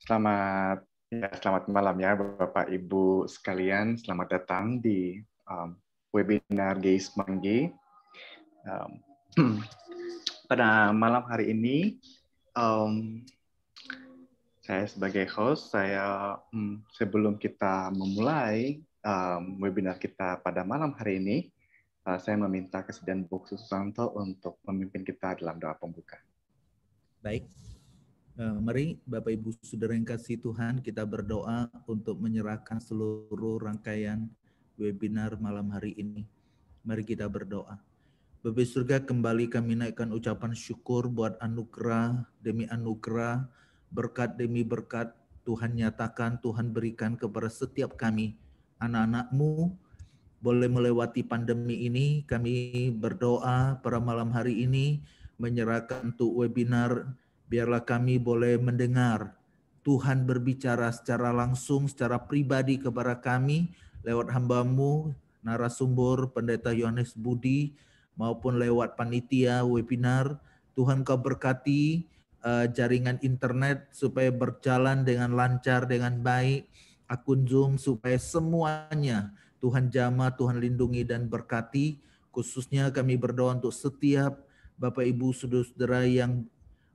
Selamat malam ya Bapak Ibu sekalian. Selamat datang di webinar Geis Manggi. Pada malam hari ini, saya sebagai host, sebelum kita memulai webinar kita pada malam hari ini, saya meminta kesediaan Bu Susanto untuk memimpin kita dalam doa pembuka. Baik. Mari Bapak Ibu Saudara yang kasih Tuhan, kita berdoa untuk menyerahkan seluruh rangkaian webinar malam hari ini. Mari kita berdoa. Bapak surga, kembali kami naikkan ucapan syukur buat anugerah demi anugerah, berkat demi berkat Tuhan nyatakan, Tuhan berikan kepada setiap kami, anak-anak-Mu, boleh melewati pandemi ini. Kami berdoa pada malam hari ini, menyerahkan untuk webinar. Biarlah kami boleh mendengar Tuhan berbicara secara langsung, secara pribadi kepada kami lewat hamba-Mu, narasumber Pendeta Yohanes Budi, maupun lewat panitia webinar. Tuhan Kau berkati jaringan internet supaya berjalan dengan lancar, dengan baik, akun Zoom supaya semuanya Tuhan jamah, Tuhan lindungi dan berkati. Khususnya kami berdoa untuk setiap Bapak Ibu Saudara-saudara yang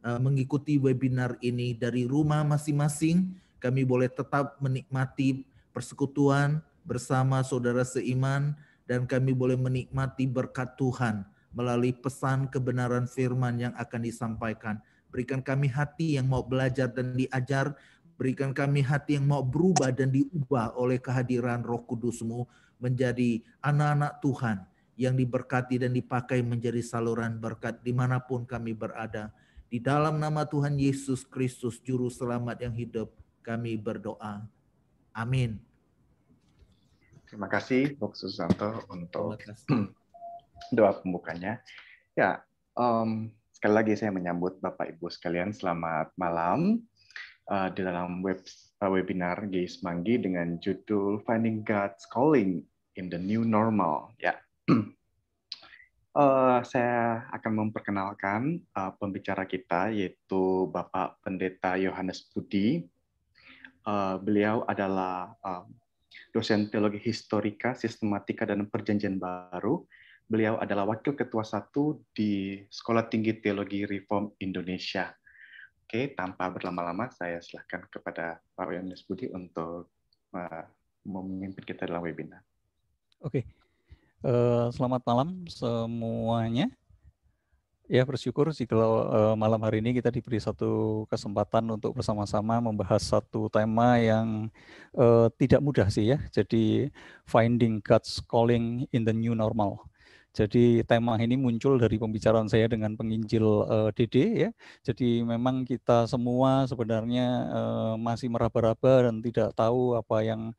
mengikuti webinar ini dari rumah masing-masing, kami boleh tetap menikmati persekutuan bersama saudara seiman, dan kami boleh menikmati berkat Tuhan melalui pesan kebenaran firman yang akan disampaikan. Berikan kami hati yang mau belajar dan diajar, berikan kami hati yang mau berubah dan diubah oleh kehadiran Roh Kudus-Mu menjadi anak-anak Tuhan yang diberkati dan dipakai menjadi saluran berkat dimanapun kami berada. Di dalam nama Tuhan Yesus Kristus, Juru Selamat yang hidup, kami berdoa. Amin. Terima kasih, Bu Susanto, untuk doa pembukanya. Ya, sekali lagi saya menyambut Bapak Ibu sekalian, selamat malam di dalam webinar Geis Manggi dengan judul Finding God's Calling in the New Normal. Ya. Saya akan memperkenalkan pembicara kita, yaitu Bapak Pendeta Yohanes Budi. Beliau adalah dosen teologi historika, sistematika, dan perjanjian baru. Beliau adalah Wakil Ketua 1 di Sekolah Tinggi Teologi Reform Indonesia. Oke, tanpa berlama-lama, saya silakan kepada Pak Yohanes Budi untuk memimpin kita dalam webinar. Oke. Selamat malam semuanya. Ya, bersyukur kalau malam hari ini kita diberi satu kesempatan untuk bersama-sama membahas satu tema yang tidak mudah sih ya. Jadi Finding God's Calling in the New Normal. Jadi tema ini muncul dari pembicaraan saya dengan penginjil Dede ya. Jadi memang kita semua sebenarnya masih meraba-raba dan tidak tahu apa yang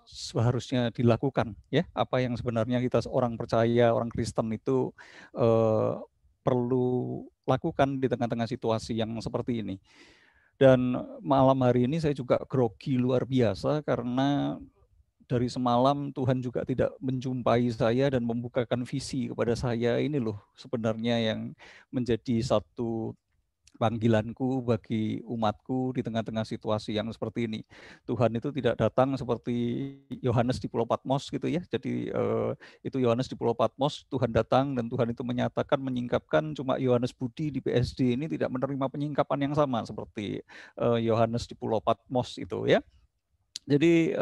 seharusnya dilakukan ya, apa yang sebenarnya kita seorang percaya, orang Kristen itu perlu lakukan di tengah-tengah situasi yang seperti ini. Dan malam hari ini saya juga grogi luar biasa karena dari semalam Tuhan juga tidak menjumpai saya dan membukakan visi kepada saya. Ini loh sebenarnya yang menjadi satu panggilanku bagi umatku di tengah-tengah situasi yang seperti ini. Tuhan itu tidak datang seperti Yohanes di Pulau Patmos gitu ya. Jadi itu Yohanes di Pulau Patmos, Tuhan datang dan Tuhan itu menyatakan, menyingkapkan. Cuma Yohanes Budi di PSD ini tidak menerima penyingkapan yang sama seperti Yohanes di Pulau Patmos itu ya. Jadi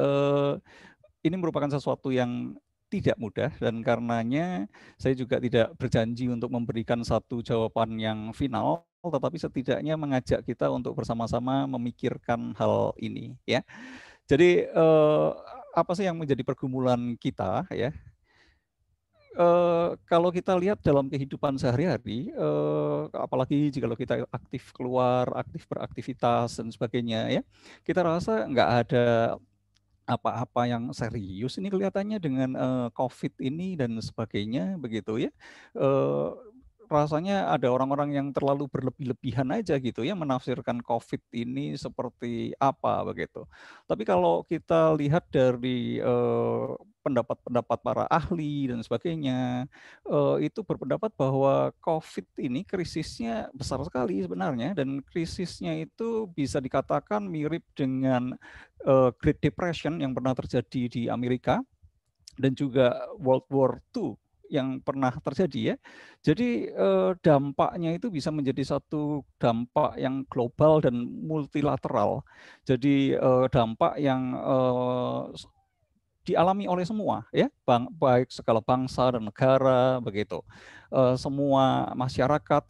ini merupakan sesuatu yang tidak mudah dan karenanya saya juga tidak berjanji untuk memberikan satu jawaban yang final, tetapi setidaknya mengajak kita untuk bersama-sama memikirkan hal ini ya. Jadi apa sih yang menjadi pergumulan kita ya? Kalau kita lihat dalam kehidupan sehari-hari, apalagi jika kita aktif keluar, aktif beraktivitas dan sebagainya ya, kita rasa nggak ada apa-apa yang serius ini kelihatannya dengan COVID ini dan sebagainya begitu ya. rasanya ada orang-orang yang terlalu berlebih-lebihan aja gitu ya menafsirkan COVID ini seperti apa begitu. Tapi kalau kita lihat dari pendapat-pendapat para ahli dan sebagainya, itu berpendapat bahwa COVID ini krisisnya besar sekali sebenarnya, dan krisisnya itu bisa dikatakan mirip dengan Great Depression yang pernah terjadi di Amerika dan juga World War II yang pernah terjadi ya. Jadi dampaknya itu bisa menjadi satu dampak yang global dan multilateral. Jadi dampak yang dialami oleh semua ya, baik segala bangsa dan negara begitu. Semua masyarakat,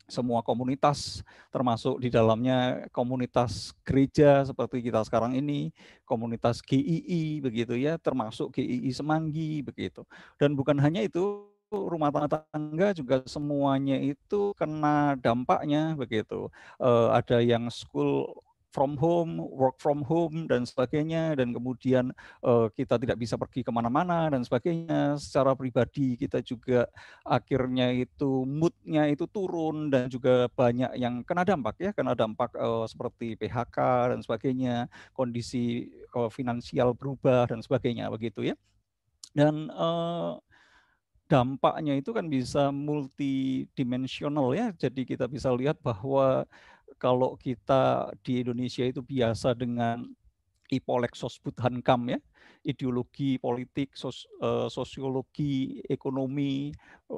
semua komunitas, termasuk di dalamnya komunitas gereja seperti kita sekarang ini, komunitas GII begitu ya, termasuk GII Semanggi begitu. Dan bukan hanya itu, rumah tangga juga semuanya itu kena dampaknya begitu. Ada yang school from home, work from home dan sebagainya, dan kemudian kita tidak bisa pergi kemana-mana dan sebagainya. Secara pribadi kita juga akhirnya itu mood-nya itu turun, dan juga banyak yang kena dampak ya, kena dampak seperti PHK dan sebagainya, kondisi finansial berubah dan sebagainya begitu ya. Dan dampaknya itu kan bisa multidimensional ya. Jadi kita bisa lihat bahwa kalau kita di Indonesia itu biasa dengan Ipolek Sosbudhankam ya, ideologi politik, sosiologi, ekonomi,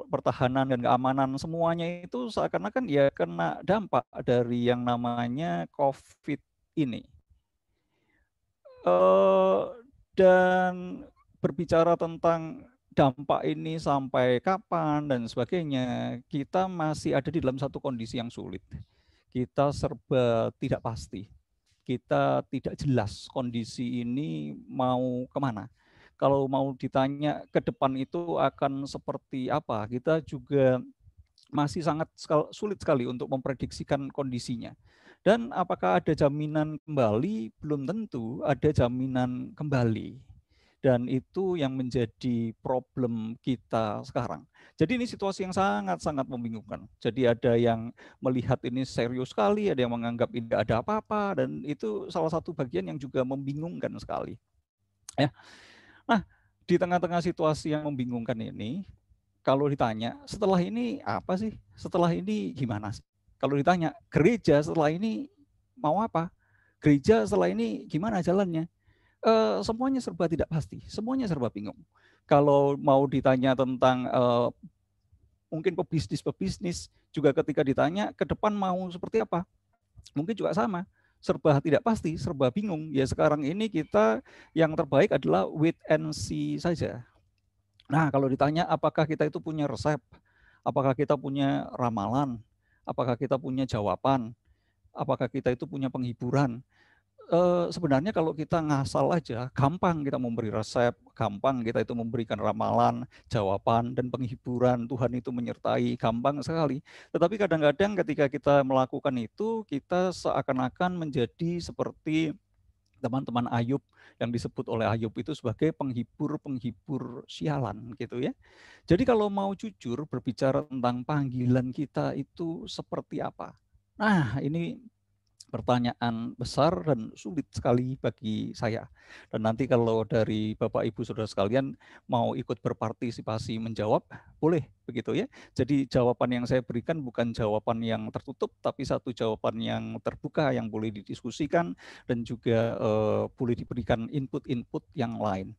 pertahanan dan keamanan, semuanya itu seakan-akan ya kena dampak dari yang namanya COVID ini. Dan berbicara tentang dampak ini sampai kapan dan sebagainya, kita masih ada di dalam satu kondisi yang sulit. Kita serba tidak pasti. Kita tidak jelas kondisi ini mau kemana. Kalau mau ditanya ke depan itu akan seperti apa, kita juga masih sangat sulit sekali untuk memprediksikan kondisinya. Dan apakah ada jaminan kembali? Belum tentu ada jaminan kembali. Dan itu yang menjadi problem kita sekarang. Jadi ini situasi yang sangat-sangat membingungkan. Jadi ada yang melihat ini serius sekali, ada yang menganggap tidak ada apa-apa, dan itu salah satu bagian yang juga membingungkan sekali. Ya. Nah, di tengah-tengah situasi yang membingungkan ini, kalau ditanya setelah ini apa sih? Setelah ini gimana sih? Kalau ditanya gereja setelah ini mau apa? Gereja setelah ini gimana jalannya? Semuanya serba tidak pasti, semuanya serba bingung. Kalau mau ditanya tentang mungkin pebisnis juga ketika ditanya ke depan mau seperti apa, mungkin juga sama, serba tidak pasti, serba bingung. Ya sekarang ini kita yang terbaik adalah wait and see saja. Nah kalau ditanya apakah kita itu punya resep, apakah kita punya ramalan, apakah kita punya jawaban, apakah kita itu punya penghiburan, sebenarnya kalau kita ngasal aja, gampang kita memberi resep, gampang kita itu memberikan ramalan, jawaban, dan penghiburan, Tuhan itu menyertai, gampang sekali. Tetapi kadang-kadang ketika kita melakukan itu, kita seakan-akan menjadi seperti teman-teman Ayub yang disebut oleh Ayub itu sebagai penghibur-penghibur sialan gitu ya. Jadi kalau mau jujur berbicara tentang panggilan kita itu seperti apa? Nah, ini pertanyaan besar dan sulit sekali bagi saya. Dan nanti kalau dari Bapak Ibu Saudara sekalian mau ikut berpartisipasi menjawab, boleh begitu ya. Jadi jawaban yang saya berikan bukan jawaban yang tertutup, tapi satu jawaban yang terbuka yang boleh didiskusikan dan juga boleh diberikan input-input yang lain.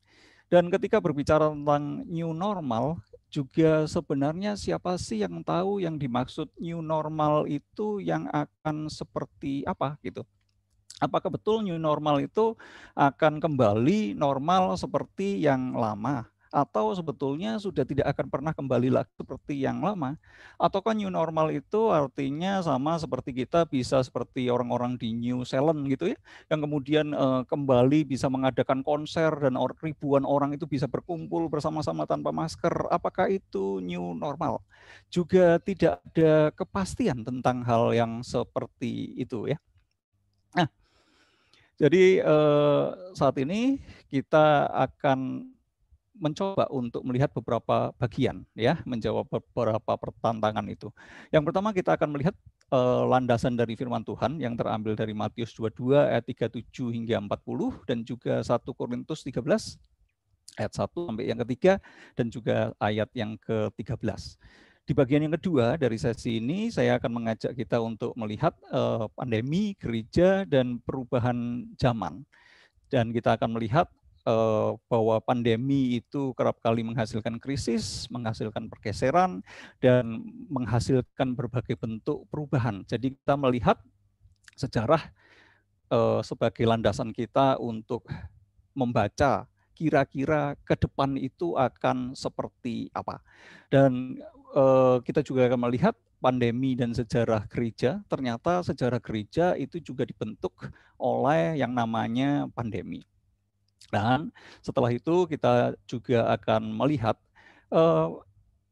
Dan ketika berbicara tentang new normal, juga sebenarnya siapa sih yang tahu yang dimaksud new normal itu yang akan seperti apa gitu. Apakah betul new normal itu akan kembali normal seperti yang lama? Atau sebetulnya sudah tidak akan pernah kembali lagi seperti yang lama? Ataukah new normal itu artinya sama seperti kita bisa seperti orang-orang di New Zealand gitu ya, yang kemudian kembali bisa mengadakan konser dan ribuan orang itu bisa berkumpul bersama-sama tanpa masker? Apakah itu new normal? Juga tidak ada kepastian tentang hal yang seperti itu ya. Nah, jadi saat ini kita akan mencoba untuk melihat beberapa bagian ya, menjawab beberapa pertantangan itu. Yang pertama kita akan melihat landasan dari firman Tuhan yang terambil dari Matius 22 ayat 37 hingga 40 dan juga 1 Korintus 13 ayat 1 sampai yang ketiga dan juga ayat yang ke-13. Di bagian yang kedua dari sesi ini saya akan mengajak kita untuk melihat pandemi, gereja dan perubahan zaman. Dan kita akan melihat bahwa pandemi itu kerap kali menghasilkan krisis, menghasilkan pergeseran, dan menghasilkan berbagai bentuk perubahan. Jadi kita melihat sejarah sebagai landasan kita untuk membaca kira-kira ke depan itu akan seperti apa. Dan kita juga akan melihat pandemi dan sejarah gereja, ternyata sejarah gereja itu juga dibentuk oleh yang namanya pandemi. Dan setelah itu kita juga akan melihat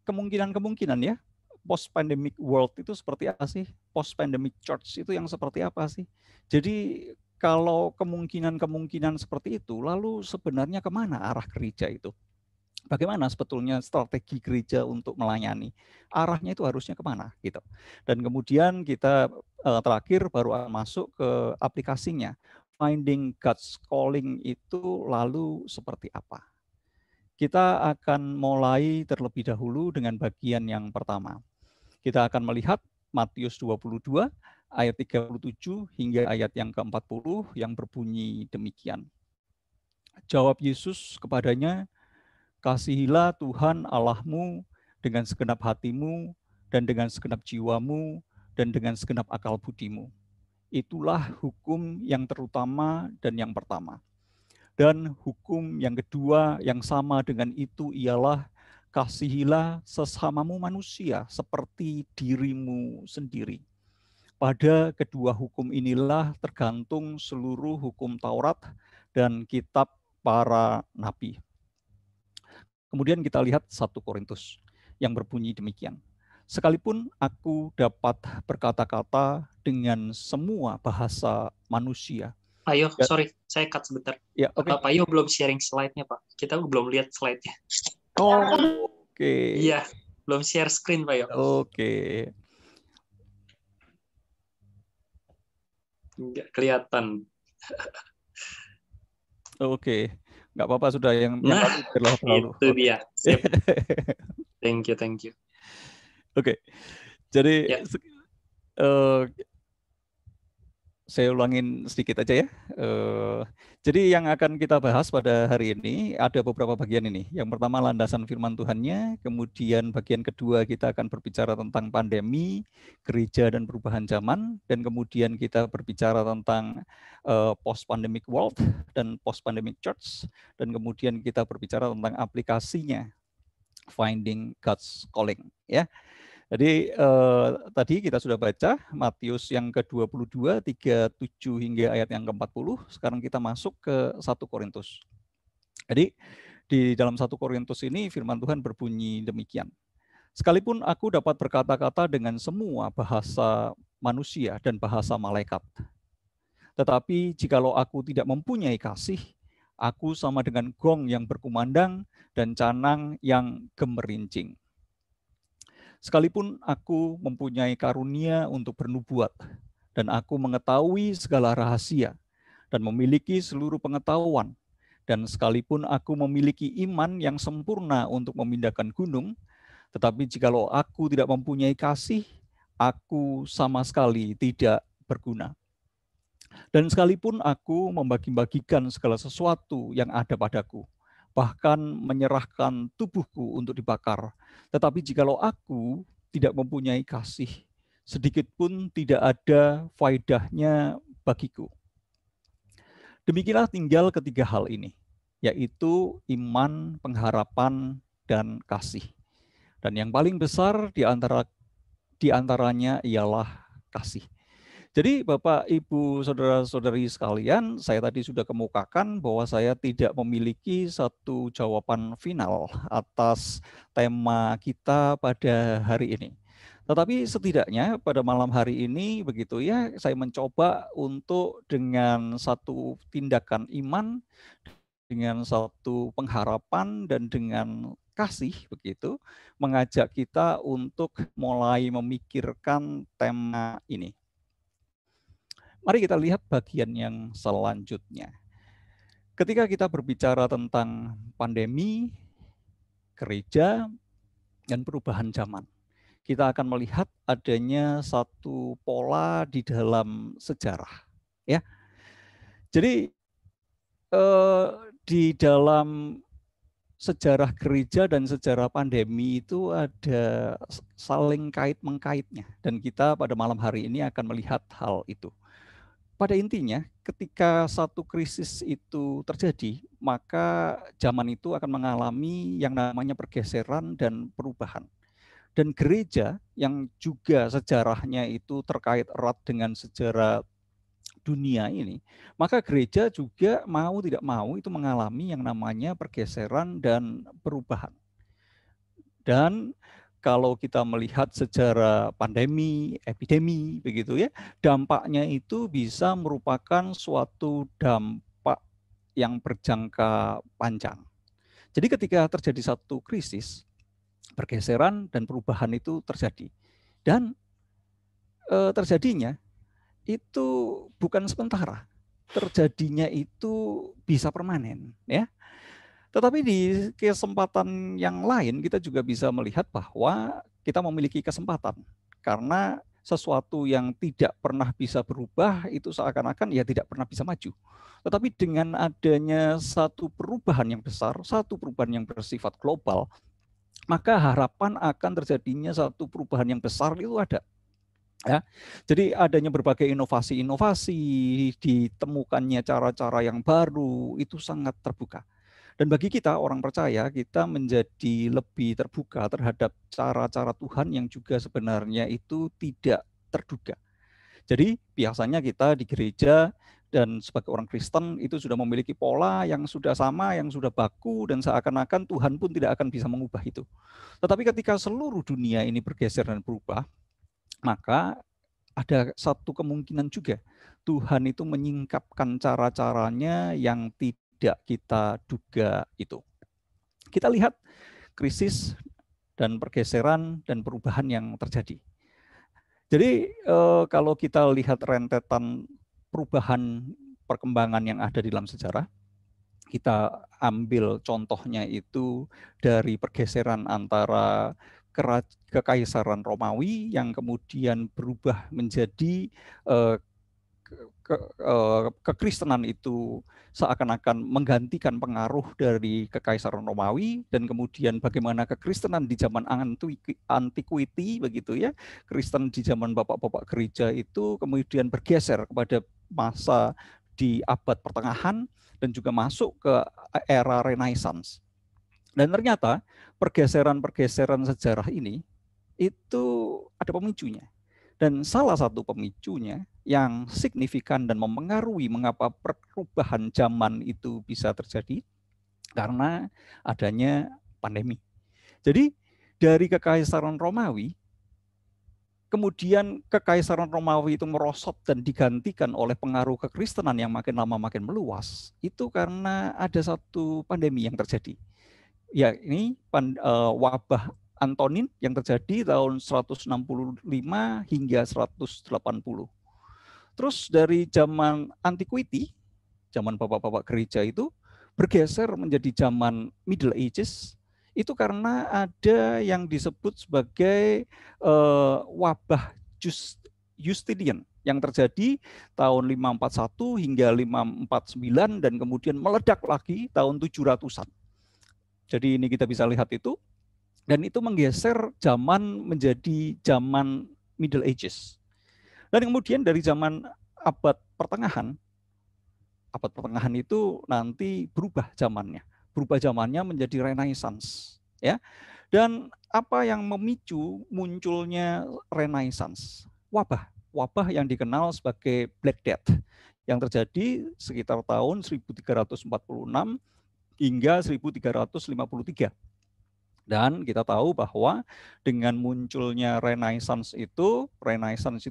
kemungkinan-kemungkinan ya, post-pandemic world itu seperti apa sih? Post-pandemic church itu yang seperti apa sih? Jadi kalau kemungkinan-kemungkinan seperti itu, lalu sebenarnya kemana arah gereja itu? Bagaimana sebetulnya strategi gereja untuk melayani? Arahnya itu harusnya kemana gitu. Dan kemudian kita terakhir baru akan masuk ke aplikasinya. Finding God's Calling itu lalu seperti apa? Kita akan mulai terlebih dahulu dengan bagian yang pertama. Kita akan melihat Matius 22 ayat 37 hingga ayat yang ke-40 yang berbunyi demikian. Jawab Yesus kepadanya, kasihilah Tuhan Allahmu dengan segenap hatimu dan dengan segenap jiwamu dan dengan segenap akal budimu. Itulah hukum yang terutama dan yang pertama. Dan hukum yang kedua yang sama dengan itu ialah kasihilah sesamamu manusia seperti dirimu sendiri. Pada kedua hukum inilah tergantung seluruh hukum Taurat dan kitab para nabi. Kemudian kita lihat 1 Korintus yang berbunyi demikian. Sekalipun aku dapat berkata-kata dengan semua bahasa manusia. Ayo, sorry, saya cut sebentar. Ya, okay. Pak Yo belum sharing slide-nya, Pak. Kita belum lihat slide-nya. Oh, oke. Iya, belum share screen, Pak Yo. Oke. Nggak kelihatan. Oke, nggak apa-apa sudah yang lalu. Itu dia. Sip. Thank you. Oke, jadi saya ulangin sedikit aja ya. Jadi yang akan kita bahas pada hari ini ada beberapa bagian ini. Yang pertama landasan firman Tuhannya, kemudian bagian kedua kita akan berbicara tentang pandemi, gereja dan perubahan zaman, dan kemudian kita berbicara tentang post-pandemic world dan post-pandemic church, dan kemudian kita berbicara tentang aplikasinya, Finding God's Calling. Ya. Jadi tadi kita sudah baca Matius yang ke-22, 37 hingga ayat yang ke-40. Sekarang kita masuk ke 1 Korintus. Jadi di dalam 1 Korintus ini firman Tuhan berbunyi demikian. Sekalipun aku dapat berkata-kata dengan semua bahasa manusia dan bahasa malaikat. Tetapi jikalau aku tidak mempunyai kasih, aku sama dengan gong yang berkumandang dan canang yang gemerincing. Sekalipun aku mempunyai karunia untuk bernubuat, dan aku mengetahui segala rahasia, dan memiliki seluruh pengetahuan, dan sekalipun aku memiliki iman yang sempurna untuk memindahkan gunung, tetapi jikalau aku tidak mempunyai kasih, aku sama sekali tidak berguna. Dan sekalipun aku membagi-bagikan segala sesuatu yang ada padaku, bahkan menyerahkan tubuhku untuk dibakar. Tetapi jikalau aku tidak mempunyai kasih, sedikit pun tidak ada faedahnya bagiku. Demikianlah tinggal ketiga hal ini, yaitu iman, pengharapan, dan kasih. Dan yang paling besar di antaranya ialah kasih. Jadi Bapak, Ibu, Saudara-saudari sekalian, saya tadi sudah kemukakan bahwa saya tidak memiliki satu jawaban final atas tema kita pada hari ini. Tetapi setidaknya pada malam hari ini begitu ya, saya mencoba untuk dengan satu tindakan iman dengan satu pengharapan dan dengan kasih begitu mengajak kita untuk mulai memikirkan tema ini. Mari kita lihat bagian yang selanjutnya. Ketika kita berbicara tentang pandemi, gereja, dan perubahan zaman, kita akan melihat adanya satu pola di dalam sejarah. Ya, jadi di dalam sejarah gereja dan sejarah pandemi itu ada saling kait-mengkaitnya. Dan kita pada malam hari ini akan melihat hal itu. Pada intinya, ketika satu krisis itu terjadi, maka zaman itu akan mengalami yang namanya pergeseran dan perubahan. Dan gereja yang juga sejarahnya itu terkait erat dengan sejarah dunia ini, maka gereja juga mau tidak mau itu mengalami yang namanya pergeseran dan perubahan. Dan kalau kita melihat sejarah pandemi, epidemi, begitu ya, dampaknya itu bisa merupakan suatu dampak yang berjangka panjang. Jadi ketika terjadi satu krisis, pergeseran dan perubahan itu terjadi. Dan terjadinya itu bukan sementara, terjadinya itu bisa permanen, ya. Tetapi di kesempatan yang lain kita juga bisa melihat bahwa kita memiliki kesempatan. Karena sesuatu yang tidak pernah bisa berubah itu seakan-akan ya tidak pernah bisa maju. Tetapi dengan adanya satu perubahan yang besar, satu perubahan yang bersifat global, maka harapan akan terjadinya satu perubahan yang besar itu ada. Ya, jadi adanya berbagai inovasi-inovasi, ditemukannya cara-cara yang baru, itu sangat terbuka. Dan bagi kita orang percaya, kita menjadi lebih terbuka terhadap cara-cara Tuhan yang juga sebenarnya itu tidak terduga. Jadi biasanya kita di gereja dan sebagai orang Kristen itu sudah memiliki pola yang sudah sama, yang sudah baku, dan seakan-akan Tuhan pun tidak akan bisa mengubah itu. Tetapi ketika seluruh dunia ini bergeser dan berubah, maka ada satu kemungkinan juga Tuhan itu menyingkapkan cara-caranya yang tidak kita duga itu. Kita lihat krisis dan pergeseran dan perubahan yang terjadi. Jadi kalau kita lihat rentetan perubahan perkembangan yang ada di dalam sejarah, kita ambil contohnya itu dari pergeseran antara Kekaisaran Romawi yang kemudian berubah menjadi kekristenan itu seakan-akan menggantikan pengaruh dari Kekaisaran Romawi, dan kemudian bagaimana kekristenan di zaman antiquity begitu ya, Kristen di zaman bapak-bapak gereja itu kemudian bergeser kepada masa di abad pertengahan dan juga masuk ke era Renaissance. Dan ternyata pergeseran-pergeseran sejarah ini itu ada pemicunya. Dan salah satu pemicunya yang signifikan dan mempengaruhi mengapa perubahan zaman itu bisa terjadi karena adanya pandemi. Jadi dari Kekaisaran Romawi, kemudian Kekaisaran Romawi itu merosot dan digantikan oleh pengaruh kekristenan yang makin lama makin meluas, itu karena ada satu pandemi yang terjadi. Ya, ini wabah Antonin yang terjadi tahun 165 hingga 180. Terus dari zaman antiquity, zaman bapak-bapak gereja itu bergeser menjadi zaman Middle Ages, itu karena ada yang disebut sebagai wabah Justinian yang terjadi tahun 541 hingga 549 dan kemudian meledak lagi tahun 700-an. Jadi ini kita bisa lihat itu, dan itu menggeser zaman menjadi zaman Middle Ages. Dan kemudian dari zaman abad pertengahan itu nanti berubah zamannya menjadi Renaissance, ya. Dan apa yang memicu munculnya Renaissance? Wabah yang dikenal sebagai Black Death yang terjadi sekitar tahun 1346 hingga 1353. Dan kita tahu bahwa dengan munculnya Renaissance itu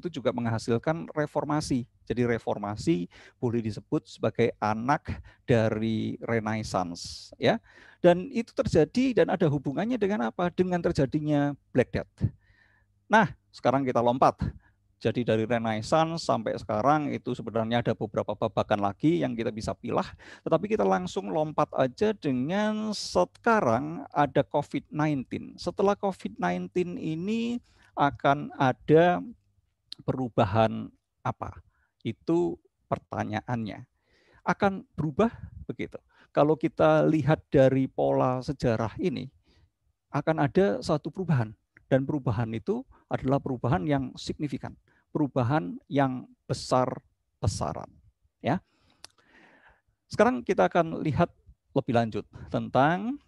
juga menghasilkan reformasi. Jadi reformasi boleh disebut sebagai anak dari Renaissance, ya. Dan itu terjadi dan ada hubungannya dengan apa? Dengan terjadinya Black Death. Nah, sekarang kita lompat. Jadi dari Renaissance sampai sekarang itu sebenarnya ada beberapa babakan lagi yang kita bisa pilah. Tetapi kita langsung lompat aja dengan sekarang ada COVID-19. Setelah COVID-19 ini akan ada perubahan apa? Itu pertanyaannya. Akan berubah begitu. Kalau kita lihat dari pola sejarah ini, akan ada satu perubahan. Dan perubahan itu adalah perubahan yang signifikan, perubahan yang besar-besaran. Ya. Sekarang kita akan lihat lebih lanjut tentang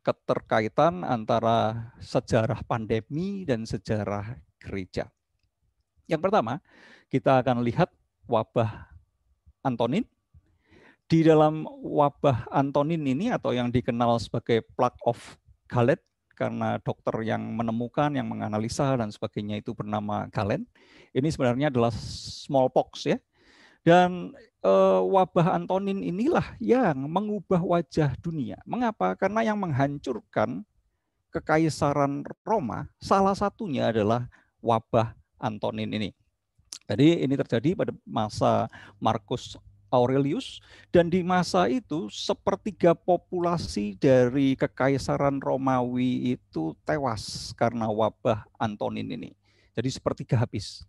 keterkaitan antara sejarah pandemi dan sejarah gereja. Yang pertama, kita akan lihat wabah Antonin. Di dalam wabah Antonin ini atau yang dikenal sebagai Plague of Galen, karena dokter yang menemukan, yang menganalisa dan sebagainya itu bernama Galen. Ini sebenarnya adalah smallpox, ya. Dan wabah Antonin inilah yang mengubah wajah dunia. Mengapa? Karena yang menghancurkan kekaisaran Roma salah satunya adalah wabah Antonin ini. Jadi ini terjadi pada masa Marcus Aurelius, dan di masa itu sepertiga populasi dari kekaisaran Romawi itu tewas karena wabah Antonin ini. Jadi sepertiga habis.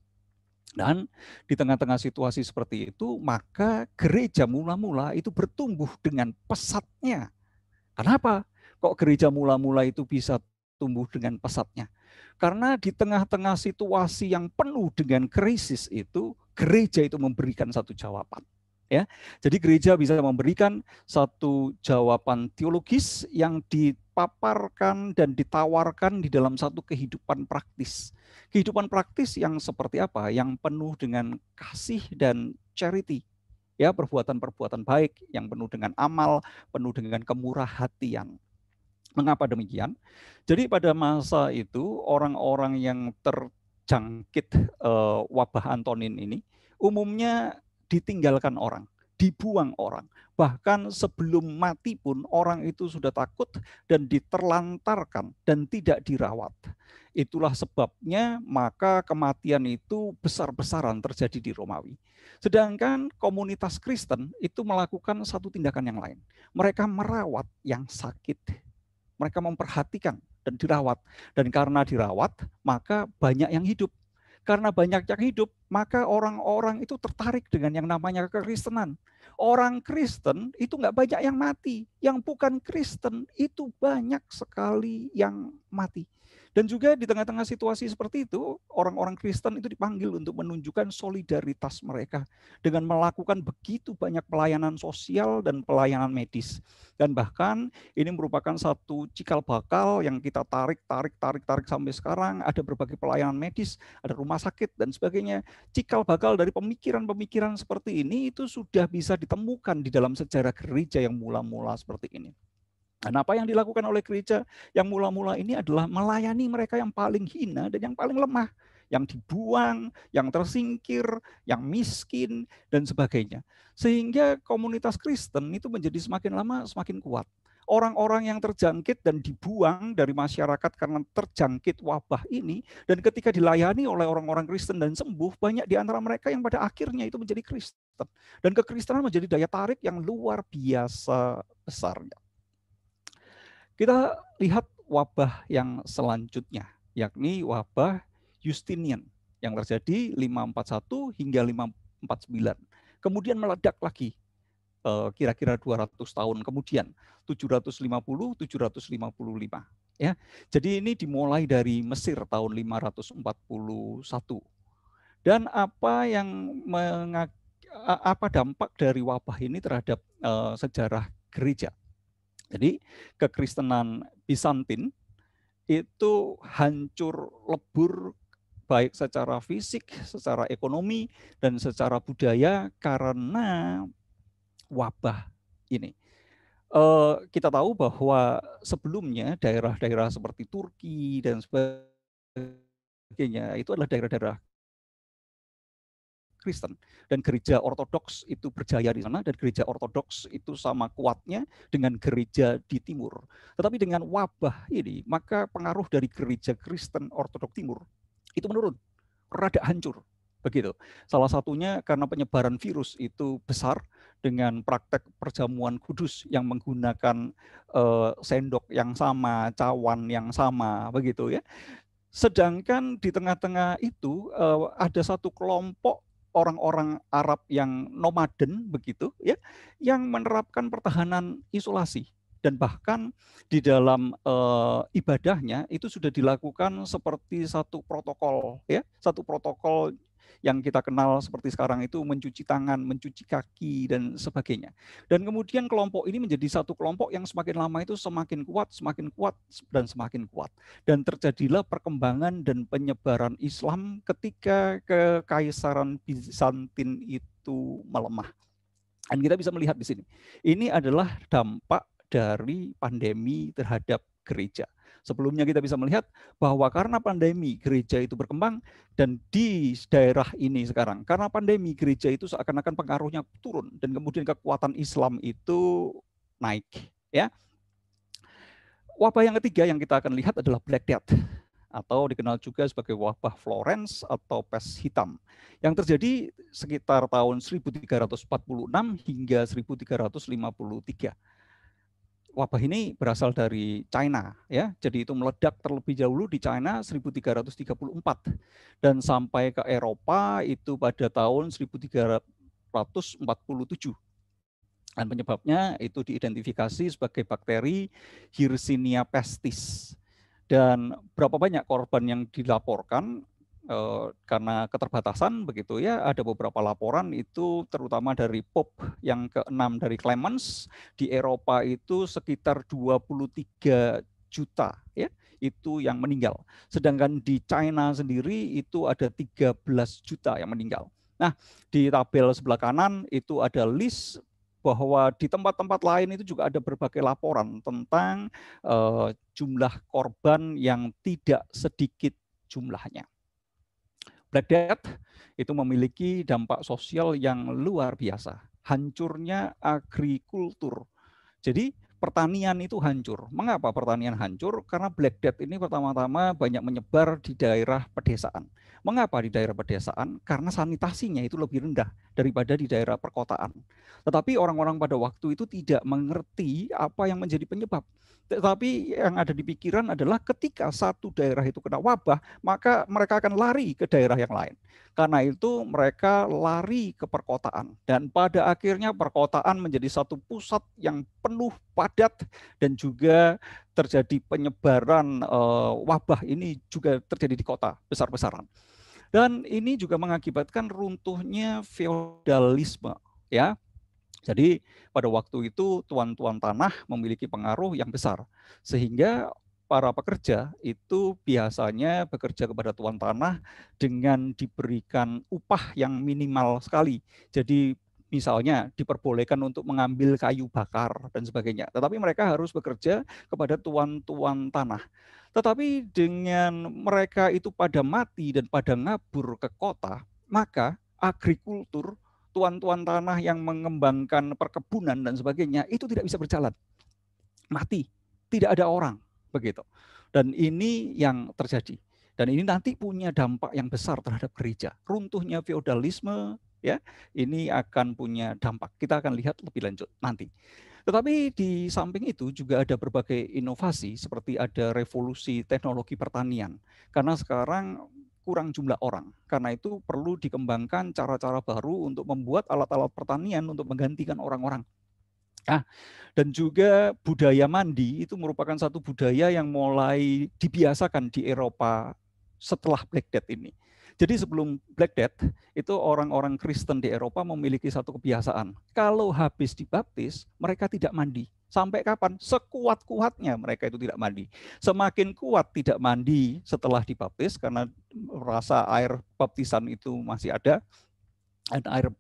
Dan di tengah-tengah situasi seperti itu, maka gereja mula-mula itu bertumbuh dengan pesatnya. Kenapa? Kok gereja mula-mula itu bisa tumbuh dengan pesatnya? Karena di tengah-tengah situasi yang penuh dengan krisis itu, gereja itu memberikan satu jawaban. Ya, jadi gereja bisa memberikan satu jawaban teologis yang dipaparkan dan ditawarkan di dalam satu kehidupan praktis. Kehidupan praktis yang seperti apa? Yang penuh dengan kasih dan charity. Ya, perbuatan-perbuatan baik yang penuh dengan amal, penuh dengan kemurah hatian. Mengapa demikian? Jadi pada masa itu orang-orang yang terjangkit wabah Antonin ini umumnya ditinggalkan orang, dibuang orang. Bahkan sebelum mati pun orang itu sudah takut dan diterlantarkan dan tidak dirawat. Itulah sebabnya maka kematian itu besar-besaran terjadi di Romawi. Sedangkan komunitas Kristen itu melakukan satu tindakan yang lain. Mereka merawat yang sakit. Mereka memperhatikan dan dirawat. Dan karena dirawat, maka banyak yang hidup. Karena banyak yang hidup, maka orang-orang itu tertarik dengan yang namanya kekristenan. Orang Kristen itu nggak banyak yang mati. Yang bukan Kristen itu banyak sekali yang mati. Dan juga di tengah-tengah situasi seperti itu, orang-orang Kristen itu dipanggil untuk menunjukkan solidaritas mereka dengan melakukan begitu banyak pelayanan sosial dan pelayanan medis. Dan bahkan ini merupakan satu cikal bakal yang kita tarik sampai sekarang. Ada berbagai pelayanan medis, ada rumah sakit dan sebagainya. Cikal bakal dari pemikiran-pemikiran seperti ini itu sudah bisa ditemukan di dalam sejarah gereja yang mula-mula seperti ini. Dan apa yang dilakukan oleh gereja yang mula-mula ini adalah melayani mereka yang paling hina dan yang paling lemah, yang dibuang, yang tersingkir, yang miskin, dan sebagainya. Sehingga komunitas Kristen itu menjadi semakin lama semakin kuat. Orang-orang yang terjangkit dan dibuang dari masyarakat karena terjangkit wabah ini, dan ketika dilayani oleh orang-orang Kristen dan sembuh, banyak di antara mereka yang pada akhirnya itu menjadi Kristen. Dan kekristenan menjadi daya tarik yang luar biasa besarnya. Kita lihat wabah yang selanjutnya, yakni wabah Justinian yang terjadi 541 hingga 549. Kemudian meledak lagi kira-kira 200 tahun kemudian, 750-755. Ya. Jadi ini dimulai dari Mesir tahun 541. Dan apa dampak dari wabah ini terhadap sejarah gereja? Jadi kekristenan Bizantin itu hancur lebur baik secara fisik, secara ekonomi, dan secara budaya karena wabah ini. kita tahu bahwa sebelumnya daerah-daerah seperti Turki dan sebagainya itu adalah daerah-daerah Kristen, dan gereja Ortodoks itu berjaya di sana, dan gereja Ortodoks itu sama kuatnya dengan gereja di timur. Tetapi dengan wabah ini, maka pengaruh dari gereja Kristen Ortodoks Timur itu menurun, rada hancur. Begitu. Salah satunya karena penyebaran virus itu besar dengan praktek perjamuan kudus yang menggunakan sendok yang sama, cawan yang sama, begitu ya. Sedangkan di tengah-tengah itu ada satu kelompok orang-orang Arab yang nomaden begitu ya, yang menerapkan pertahanan isolasi, dan bahkan di dalam ibadahnya itu sudah dilakukan seperti satu protokol ya, satu protokol yang kita kenal seperti sekarang itu mencuci tangan, mencuci kaki dan sebagainya. Dan kemudian kelompok ini menjadi satu kelompok yang semakin lama itu semakin kuat dan semakin kuat. Dan terjadilah perkembangan dan penyebaran Islam ketika kekaisaran Bizantin itu melemah. Dan kita bisa melihat di sini, ini adalah dampak dari pandemi terhadap gereja. Sebelumnya kita bisa melihat bahwa karena pandemi gereja itu berkembang, dan di daerah ini sekarang karena pandemi gereja itu seakan-akan pengaruhnya turun, dan kemudian kekuatan Islam itu naik ya. Wabah yang ketiga yang kita akan lihat adalah Black Death, atau dikenal juga sebagai wabah Florence atau pes hitam, yang terjadi sekitar tahun 1346 hingga 1353. Wabah ini berasal dari China ya. Jadi itu meledak terlebih dahulu di China 1334 dan sampai ke Eropa itu pada tahun 1347. Dan penyebabnya itu diidentifikasi sebagai bakteri Yersinia pestis. Dan berapa banyak korban yang dilaporkan karena keterbatasan begitu ya, ada beberapa laporan itu terutama dari Pope yang ke-6 dari Clemens di Eropa itu sekitar 23 juta ya, itu yang meninggal. Sedangkan di China sendiri itu ada 13 juta yang meninggal. Nah, di tabel sebelah kanan itu ada list bahwa di tempat-tempat lain itu juga ada berbagai laporan tentang jumlah korban yang tidak sedikit jumlahnya. Black Death itu memiliki dampak sosial yang luar biasa. Hancurnya agrikultur. Jadi pertanian itu hancur. Mengapa pertanian hancur? Karena Black Death ini pertama-tama banyak menyebar di daerah pedesaan. Mengapa di daerah pedesaan? Karena sanitasinya itu lebih rendah daripada di daerah perkotaan. Tetapi orang-orang pada waktu itu tidak mengerti apa yang menjadi penyebab. Tetapi yang ada di pikiran adalah ketika satu daerah itu kena wabah, maka mereka akan lari ke daerah yang lain. Karena itu mereka lari ke perkotaan. Dan pada akhirnya perkotaan menjadi satu pusat yang penuh padat, dan juga terjadi penyebaran wabah ini juga terjadi di kota besar-besaran. Dan ini juga mengakibatkan runtuhnya feodalisme ya. Jadi pada waktu itu tuan-tuan tanah memiliki pengaruh yang besar, sehingga para pekerja itu biasanya bekerja kepada tuan tanah dengan diberikan upah yang minimal sekali. Jadi misalnya diperbolehkan untuk mengambil kayu bakar dan sebagainya, tetapi mereka harus bekerja kepada tuan-tuan tanah. Tetapi dengan mereka itu pada mati dan pada ngabur ke kota, maka agrikultur, tuan-tuan tanah yang mengembangkan perkebunan dan sebagainya itu tidak bisa berjalan, mati, tidak ada orang begitu. Dan ini yang terjadi, dan ini nanti punya dampak yang besar terhadap gereja. Runtuhnya feodalisme ya, ini akan punya dampak. Kita akan lihat lebih lanjut nanti. Tetapi di samping itu juga ada berbagai inovasi, seperti ada revolusi teknologi pertanian, karena sekarang kurang jumlah orang. Karena itu perlu dikembangkan cara-cara baru untuk membuat alat-alat pertanian untuk menggantikan orang-orang. Dan juga budaya mandi itu merupakan satu budaya yang mulai dibiasakan di Eropa setelah Black Death ini. Jadi sebelum Black Death itu orang-orang Kristen di Eropa memiliki satu kebiasaan. Kalau habis dibaptis, mereka tidak mandi. Sampai kapan? Sekuat-kuatnya mereka itu tidak mandi. Semakin kuat tidak mandi setelah dibaptis karena rasa air baptisan itu masih ada. Dan air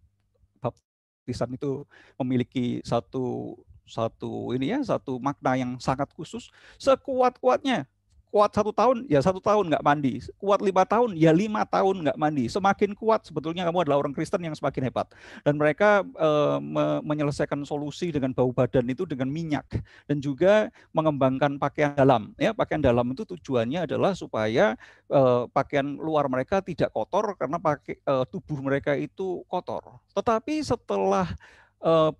baptisan itu memiliki satu satu makna yang sangat khusus. Sekuat-kuatnya, kuat 1 tahun ya 1 tahun nggak mandi, kuat 5 tahun ya 5 tahun nggak mandi. Semakin kuat sebetulnya kamu adalah orang Kristen yang semakin hebat. Dan mereka menyelesaikan solusi dengan bau badan itu dengan minyak, dan juga mengembangkan pakaian dalam. Ya, pakaian dalam itu tujuannya adalah supaya pakaian luar mereka tidak kotor karena tubuh mereka itu kotor. Tetapi setelah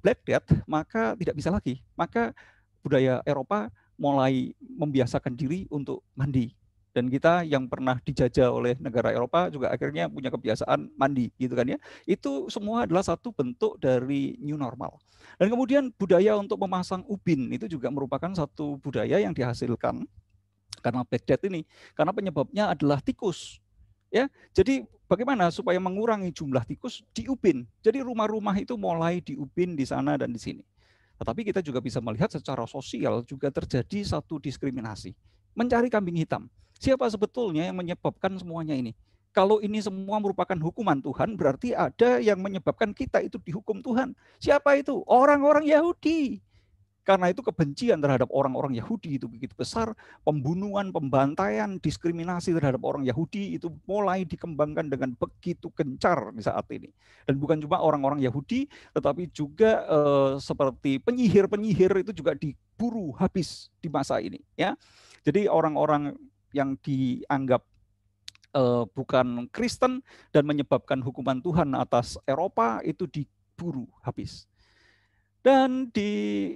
Black Death maka tidak bisa lagi. Maka budaya Eropa mulai membiasakan diri untuk mandi. Dan kita yang pernah dijajah oleh negara Eropa juga akhirnya punya kebiasaan mandi, gitu kan ya. Itu semua adalah satu bentuk dari new normal. Dan kemudian budaya untuk memasang ubin itu juga merupakan satu budaya yang dihasilkan karena Black Death ini, karena penyebabnya adalah tikus. Ya, jadi bagaimana supaya mengurangi jumlah tikus di ubin. Jadi rumah-rumah itu mulai diubin di sana dan di sini. Tetapi kita juga bisa melihat secara sosial juga terjadi satu diskriminasi. Mencari kambing hitam. Siapa sebetulnya yang menyebabkan semuanya ini? Kalau ini semua merupakan hukuman Tuhan, berarti ada yang menyebabkan kita itu dihukum Tuhan. Siapa itu? Orang-orang Yahudi. Karena itu kebencian terhadap orang-orang Yahudi itu begitu besar, pembunuhan, pembantaian, diskriminasi terhadap orang Yahudi itu mulai dikembangkan dengan begitu gencar di saat ini. Dan bukan cuma orang-orang Yahudi, tetapi juga seperti penyihir-penyihir itu juga diburu habis di masa ini. Ya, jadi orang-orang yang dianggap bukan Kristen dan menyebabkan hukuman Tuhan atas Eropa itu diburu habis. Dan di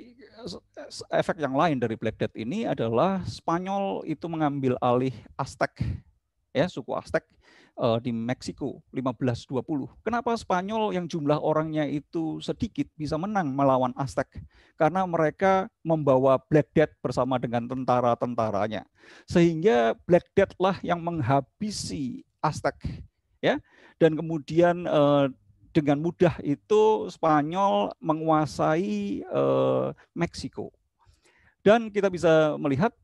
efek yang lain dari Black Death ini adalah Spanyol itu mengambil alih Aztec, ya, suku Aztec di Meksiko 1520. Kenapa Spanyol yang jumlah orangnya itu sedikit bisa menang melawan Aztec? Karena mereka membawa Black Death bersama dengan tentara-tentaranya. Sehingga Black Death lah yang menghabisi Aztec, ya. Dan kemudian dengan mudah itu Spanyol menguasai Meksiko. Dan kita bisa melihat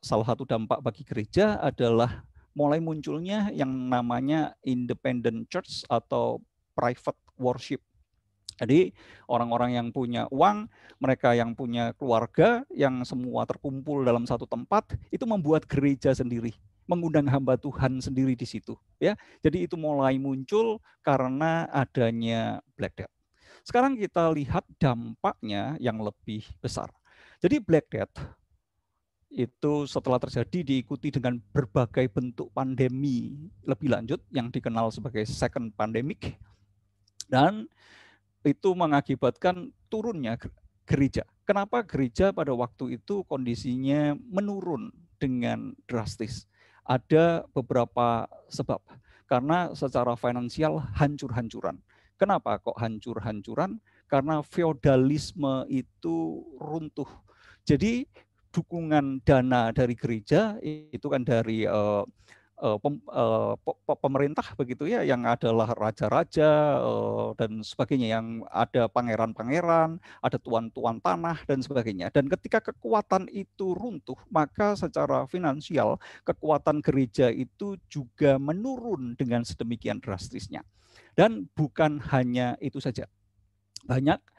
salah satu dampak bagi gereja adalah mulai munculnya yang namanya independent church atau private worship. Jadi orang-orang yang punya uang, mereka yang punya keluarga, yang semua terkumpul dalam satu tempat, itu membuat gereja sendiri, mengundang hamba Tuhan sendiri di situ, ya. Jadi itu mulai muncul karena adanya Black Death. Sekarang kita lihat dampaknya yang lebih besar. Jadi Black Death itu setelah terjadi diikuti dengan berbagai bentuk pandemi lebih lanjut yang dikenal sebagai second pandemic, dan itu mengakibatkan turunnya gereja. Kenapa gereja pada waktu itu kondisinya menurun dengan drastis? Ada beberapa sebab. Karena secara finansial hancur-hancuran. Kenapa kok hancur-hancuran? Karena feodalisme itu runtuh. Jadi dukungan dana dari gereja itu kan dari pemerintah begitu ya, yang adalah raja-raja dan sebagainya, yang ada pangeran-pangeran, ada tuan-tuan tanah dan sebagainya. Dan ketika kekuatan itu runtuh, maka secara finansial kekuatan gereja itu juga menurun dengan sedemikian drastisnya. Dan bukan hanya itu saja. Banyak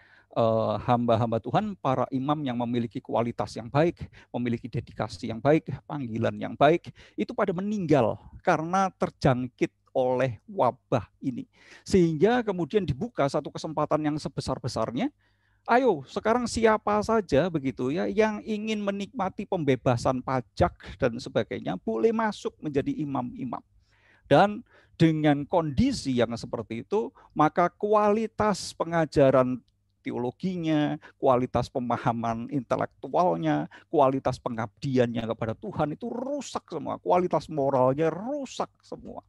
hamba-hamba Tuhan, para imam yang memiliki kualitas yang baik, memiliki dedikasi yang baik, panggilan yang baik, itu pada meninggal karena terjangkit oleh wabah ini. Sehingga kemudian dibuka satu kesempatan yang sebesar-besarnya. Ayo, sekarang siapa saja begitu ya yang ingin menikmati pembebasan pajak dan sebagainya boleh masuk menjadi imam-imam. Dan dengan kondisi yang seperti itu, maka kualitas pengajaran teologinya, kualitas pemahaman intelektualnya, kualitas pengabdiannya kepada Tuhan itu rusak semua, kualitas moralnya rusak semua.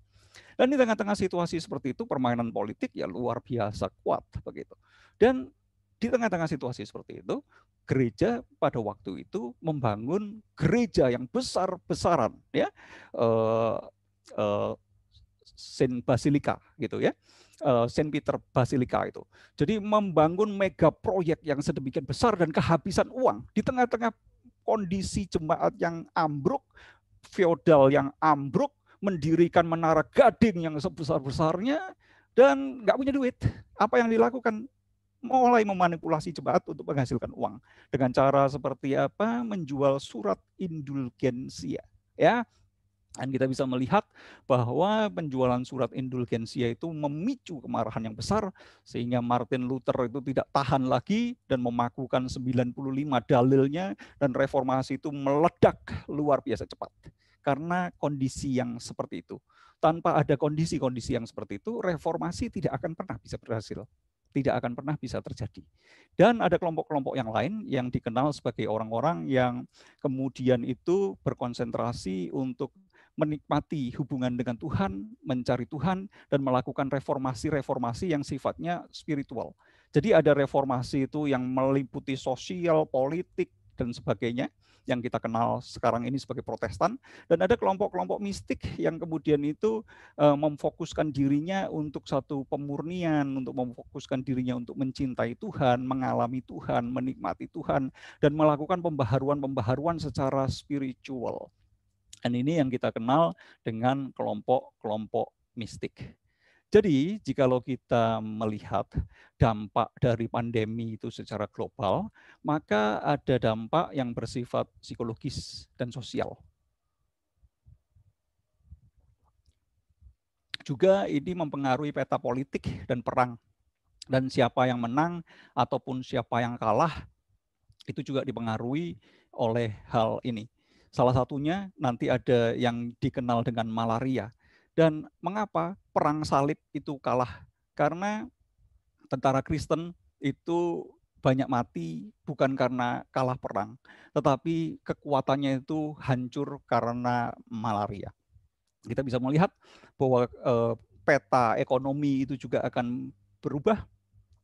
Dan di tengah-tengah situasi seperti itu, permainan politik ya luar biasa kuat begitu. Dan di tengah-tengah situasi seperti itu, gereja pada waktu itu membangun gereja yang besar-besaran, ya, Saint Basilica gitu ya. Saint Peter Basilica itu. Jadi membangun mega proyek yang sedemikian besar dan kehabisan uang di tengah-tengah kondisi jemaat yang ambruk, feodal yang ambruk, mendirikan menara gading yang sebesar-besarnya dan nggak punya duit. Apa yang dilakukan? mulai memanipulasi jemaat untuk menghasilkan uang dengan cara seperti apa? Menjual surat indulgensia, ya. Dan kita bisa melihat bahwa penjualan surat indulgensia itu memicu kemarahan yang besar sehingga Martin Luther itu tidak tahan lagi dan memakukan 95 dalilnya, dan reformasi itu meledak luar biasa cepat karena kondisi yang seperti itu. Tanpa ada kondisi-kondisi yang seperti itu, reformasi tidak akan pernah bisa berhasil, tidak akan pernah bisa terjadi. Dan ada kelompok-kelompok yang lain yang dikenal sebagai orang-orang yang kemudian itu berkonsentrasi untuk menikmati hubungan dengan Tuhan, mencari Tuhan, dan melakukan reformasi-reformasi yang sifatnya spiritual. Jadi ada reformasi itu yang meliputi sosial, politik, dan sebagainya, yang kita kenal sekarang ini sebagai Protestan. Dan ada kelompok-kelompok mistik yang kemudian itu memfokuskan dirinya untuk satu pemurnian, untuk memfokuskan dirinya untuk mencintai Tuhan, mengalami Tuhan, menikmati Tuhan, dan melakukan pembaharuan-pembaharuan secara spiritual. Dan ini yang kita kenal dengan kelompok-kelompok mistik. Jadi, jikalau kita melihat dampak dari pandemi itu secara global, maka ada dampak yang bersifat psikologis dan sosial. Juga ini mempengaruhi peta politik dan perang. Dan siapa yang menang ataupun siapa yang kalah, itu juga dipengaruhi oleh hal ini. Salah satunya nanti ada yang dikenal dengan malaria. Dan mengapa perang salib itu kalah? Karena tentara Kristen itu banyak mati bukan karena kalah perang, tetapi kekuatannya itu hancur karena malaria. Kita bisa melihat bahwa peta ekonomi itu juga akan berubah,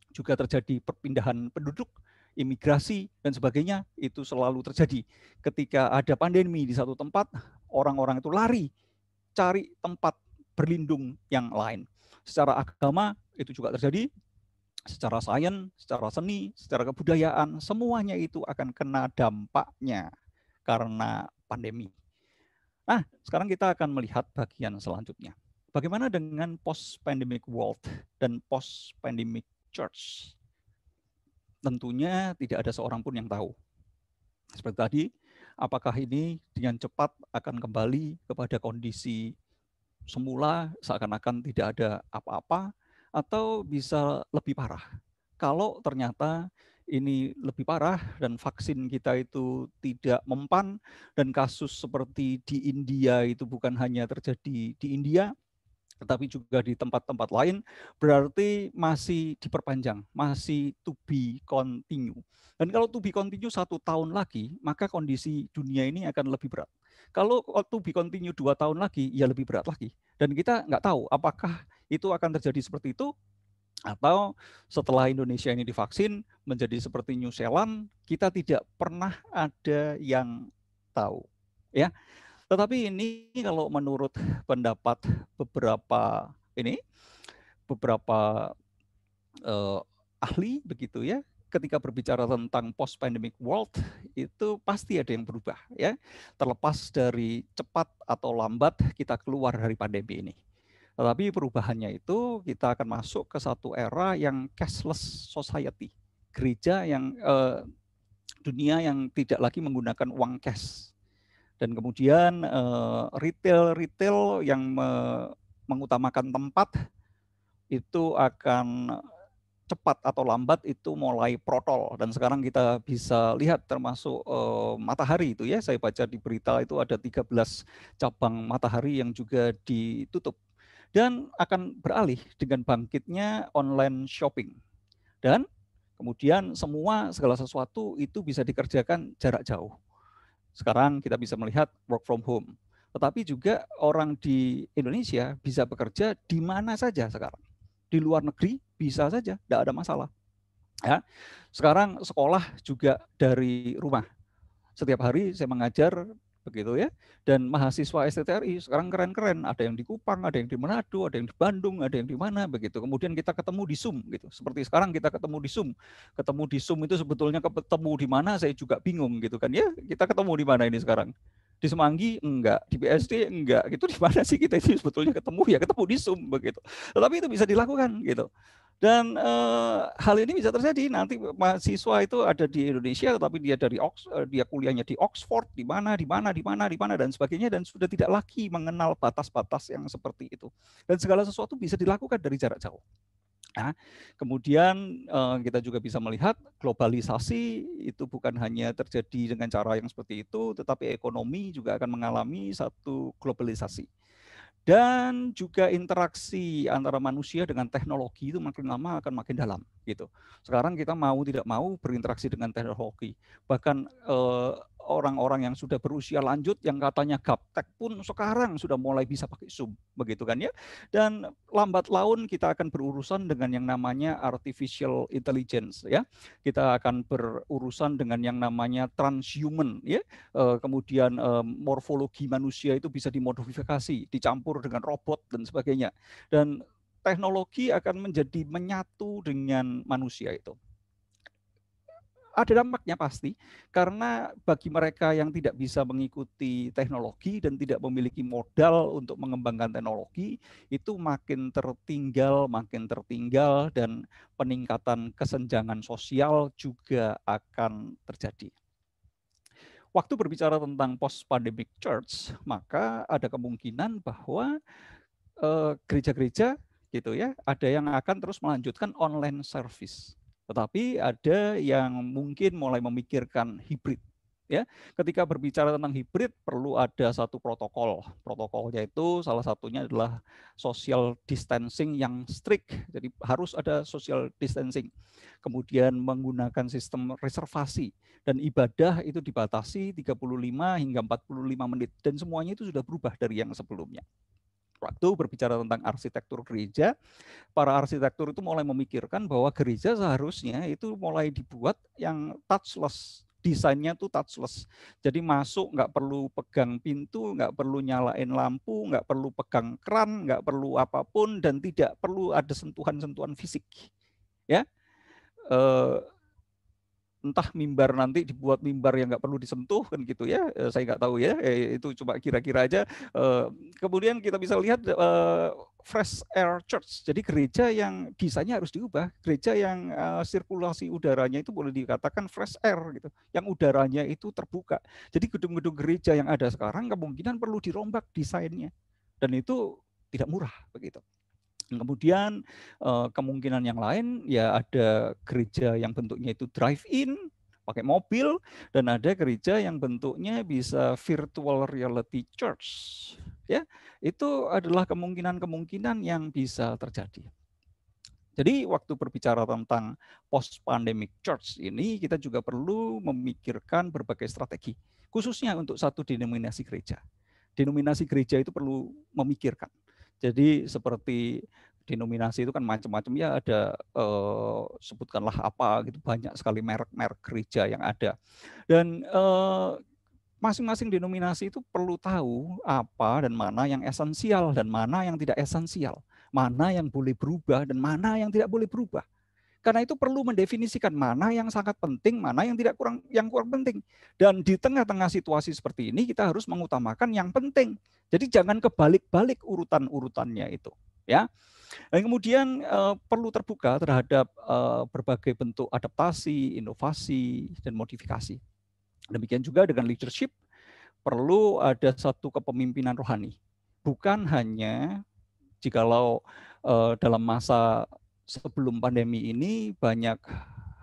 juga terjadi perpindahan penduduk, imigrasi, dan sebagainya. Itu selalu terjadi. Ketika ada pandemi di satu tempat, orang-orang itu lari, cari tempat berlindung yang lain. Secara agama itu juga terjadi, secara sains, secara seni, secara kebudayaan, semuanya itu akan kena dampaknya karena pandemi. Nah, sekarang kita akan melihat bagian selanjutnya. Bagaimana dengan post-pandemic world dan post-pandemic church? Tentunya tidak ada seorang pun yang tahu. Seperti tadi, apakah ini dengan cepat akan kembali kepada kondisi semula, seakan-akan tidak ada apa-apa, atau bisa lebih parah? Kalau ternyata ini lebih parah dan vaksin kita itu tidak mempan, dan kasus seperti di India itu bukan hanya terjadi di India, tetapi juga di tempat-tempat lain, berarti masih diperpanjang, masih to be continue. Dan kalau to be continue 1 tahun lagi, maka kondisi dunia ini akan lebih berat. Kalau to be continue 2 tahun lagi, ya lebih berat lagi. Dan kita nggak tahu apakah itu akan terjadi seperti itu, atau setelah Indonesia ini divaksin menjadi seperti New Zealand, kita tidak pernah ada yang tahu. Ya. Tetapi ini kalau menurut pendapat beberapa ahli begitu ya, ketika berbicara tentang post pandemic world itu pasti ada yang berubah ya, terlepas dari cepat atau lambat kita keluar dari pandemi ini. Tetapi perubahannya itu kita akan masuk ke satu era yang cashless society, gereja yang dunia yang tidak lagi menggunakan uang cash. Dan kemudian retail yang mengutamakan tempat itu akan cepat atau lambat itu mulai protol. Dan sekarang kita bisa lihat termasuk Matahari itu ya, saya baca di berita itu ada 13 cabang Matahari yang juga ditutup. Dan akan beralih dengan bangkitnya online shopping. Dan kemudian segala sesuatu itu bisa dikerjakan jarak jauh. Sekarang kita bisa melihat work from home. Tetapi juga orang di Indonesia bisa bekerja di mana saja sekarang. Di luar negeri bisa saja, tidak ada masalah. Ya. Sekarang sekolah juga dari rumah. Setiap hari saya mengajar begitu ya. Dan mahasiswa STTRI sekarang keren-keren. Ada yang di Kupang, ada yang di Manado, ada yang di Bandung, ada yang di mana begitu. Kemudian kita ketemu di Zoom gitu. Seperti sekarang kita ketemu di Zoom. Ketemu di Zoom itu sebetulnya ketemu di mana saya juga bingung gitu kan ya. Kita ketemu di mana ini sekarang? Di Semanggi enggak, di BSD enggak. Gitu di mana sih kita itu sebetulnya ketemu ya, ketemu di Zoom begitu. Tetapi itu bisa dilakukan gitu. Dan hal ini bisa terjadi nanti mahasiswa itu ada di Indonesia, tetapi dia dia kuliahnya di Oxford, di mana dan sebagainya, dan sudah tidak lagi mengenal batas-batas yang seperti itu. Dan segala sesuatu bisa dilakukan dari jarak jauh. Nah, kemudian kita juga bisa melihat globalisasi itu bukan hanya terjadi dengan cara yang seperti itu, tetapi ekonomi juga akan mengalami satu globalisasi. Dan juga interaksi antara manusia dengan teknologi itu makin lama akan makin dalam gitu. Sekarang kita mau tidak mau berinteraksi dengan teknologi. Bahkan orang-orang yang sudah berusia lanjut yang katanya gaptek pun sekarang sudah mulai bisa pakai Zoom, begitu kan ya. Dan lambat laun kita akan berurusan dengan yang namanya artificial intelligence ya. Kita akan berurusan dengan yang namanya transhuman ya. Kemudian morfologi manusia itu bisa dimodifikasi, dicampur dengan robot dan sebagainya. Dan teknologi akan menjadi menyatu dengan manusia itu. Ada dampaknya pasti, karena bagi mereka yang tidak bisa mengikuti teknologi dan tidak memiliki modal untuk mengembangkan teknologi, itu makin tertinggal, dan peningkatan kesenjangan sosial juga akan terjadi. Waktu berbicara tentang post-pandemic church, maka ada kemungkinan bahwa gereja-gereja gitu ya, ada yang akan terus melanjutkan online service. Tetapi ada yang mungkin mulai memikirkan hibrid. Ya, ketika berbicara tentang hibrid perlu ada satu protokol. Protokolnya itu salah satunya adalah social distancing yang strict. Jadi harus ada social distancing. Kemudian menggunakan sistem reservasi dan ibadah itu dibatasi 35 hingga 45 menit dan semuanya itu sudah berubah dari yang sebelumnya. Waktu berbicara tentang arsitektur gereja, para arsitektur itu mulai memikirkan bahwa gereja seharusnya itu mulai dibuat yang touchless. Desainnya tuh touchless. Jadi masuk nggak perlu pegang pintu, nggak perlu nyalain lampu, nggak perlu pegang keran, nggak perlu apapun, dan tidak perlu ada sentuhan-sentuhan fisik. Ya, entah mimbar nanti dibuat mimbar yang nggak perlu disentuh kan gitu ya, saya nggak tahu ya, itu cuma kira-kira aja. Kemudian kita bisa lihat fresh air church, jadi gereja yang desainnya harus diubah, gereja yang sirkulasi udaranya itu boleh dikatakan fresh air gitu, yang udaranya itu terbuka. Jadi gedung-gedung gereja yang ada sekarang kemungkinan perlu dirombak desainnya, dan itu tidak murah begitu. Kemudian kemungkinan yang lain ya ada gereja yang bentuknya itu drive-in pakai mobil, dan ada gereja yang bentuknya bisa virtual reality church. Ya, itu adalah kemungkinan-kemungkinan yang bisa terjadi. Jadi waktu berbicara tentang post pandemic church ini kita juga perlu memikirkan berbagai strategi, khususnya untuk satu denominasi gereja. Denominasi gereja itu perlu memikirkan. Jadi seperti denominasi itu kan macam-macam ya, ada sebutkanlah apa gitu, banyak sekali merek-merek gereja yang ada. Dan masing-masing denominasi itu perlu tahu apa dan mana yang esensial dan mana yang tidak esensial, mana yang boleh berubah dan mana yang tidak boleh berubah. Karena itu perlu mendefinisikan mana yang sangat penting, mana yang kurang penting. Dan di tengah-tengah situasi seperti ini kita harus mengutamakan yang penting. Jadi jangan kebalik-balik urutan-urutannya itu, ya. Dan kemudian perlu terbuka terhadap berbagai bentuk adaptasi, inovasi, dan modifikasi. Demikian juga dengan leadership, perlu ada satu kepemimpinan rohani. Bukan hanya jikalau dalam masa sebelum pandemi ini banyak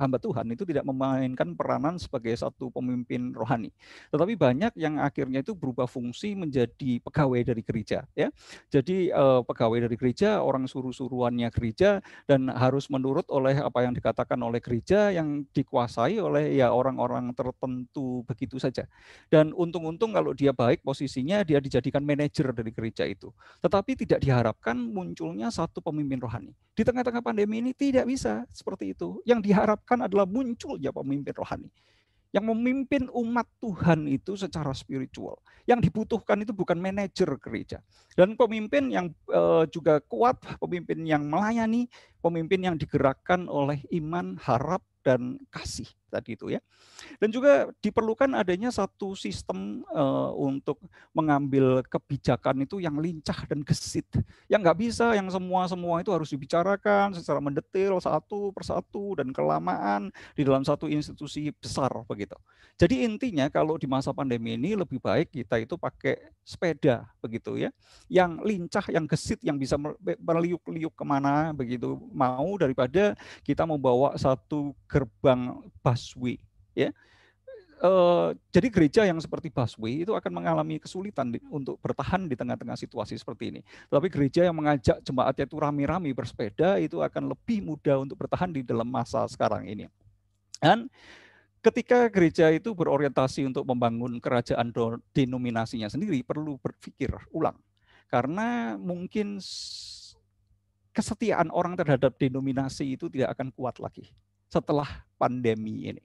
hamba Tuhan itu tidak memainkan peranan sebagai satu pemimpin rohani, tetapi banyak yang akhirnya itu berubah fungsi menjadi pegawai dari gereja, ya. Jadi pegawai dari gereja, orang suruh-suruhannya gereja, dan harus menurut oleh apa yang dikatakan oleh gereja yang dikuasai oleh ya orang-orang tertentu begitu saja. Dan untung-untung kalau dia baik posisinya, dia dijadikan manajer dari gereja itu. Tetapi tidak diharapkan munculnya satu pemimpin rohani. Di tengah-tengah pandemi ini tidak bisa seperti itu. Yang diharapkan adalah munculnya pemimpin rohani yang memimpin umat Tuhan itu secara spiritual. Yang dibutuhkan itu bukan manajer gereja. Dan pemimpin yang juga kuat, pemimpin yang melayani, pemimpin yang digerakkan oleh iman, harap, dan kasih. tadi itu ya. Dan juga diperlukan adanya satu sistem untuk mengambil kebijakan itu yang lincah dan gesit. Yang nggak bisa, yang semua itu harus dibicarakan secara mendetail satu persatu dan kelamaan di dalam satu institusi besar begitu. Jadi intinya kalau di masa pandemi ini lebih baik kita itu pakai sepeda begitu ya, yang lincah, yang gesit, yang bisa meliuk-liuk kemana begitu mau, daripada kita membawa satu gerbang busway. Ya, jadi gereja yang seperti busway itu akan mengalami kesulitan untuk bertahan di tengah-tengah situasi seperti ini. Tapi gereja yang mengajak jemaatnya itu rame-rame bersepeda itu akan lebih mudah untuk bertahan di dalam masa sekarang ini. Dan ketika gereja itu berorientasi untuk membangun kerajaan denominasinya sendiri, perlu berpikir ulang. Karena mungkin kesetiaan orang terhadap denominasi itu tidak akan kuat lagi setelah pandemi ini.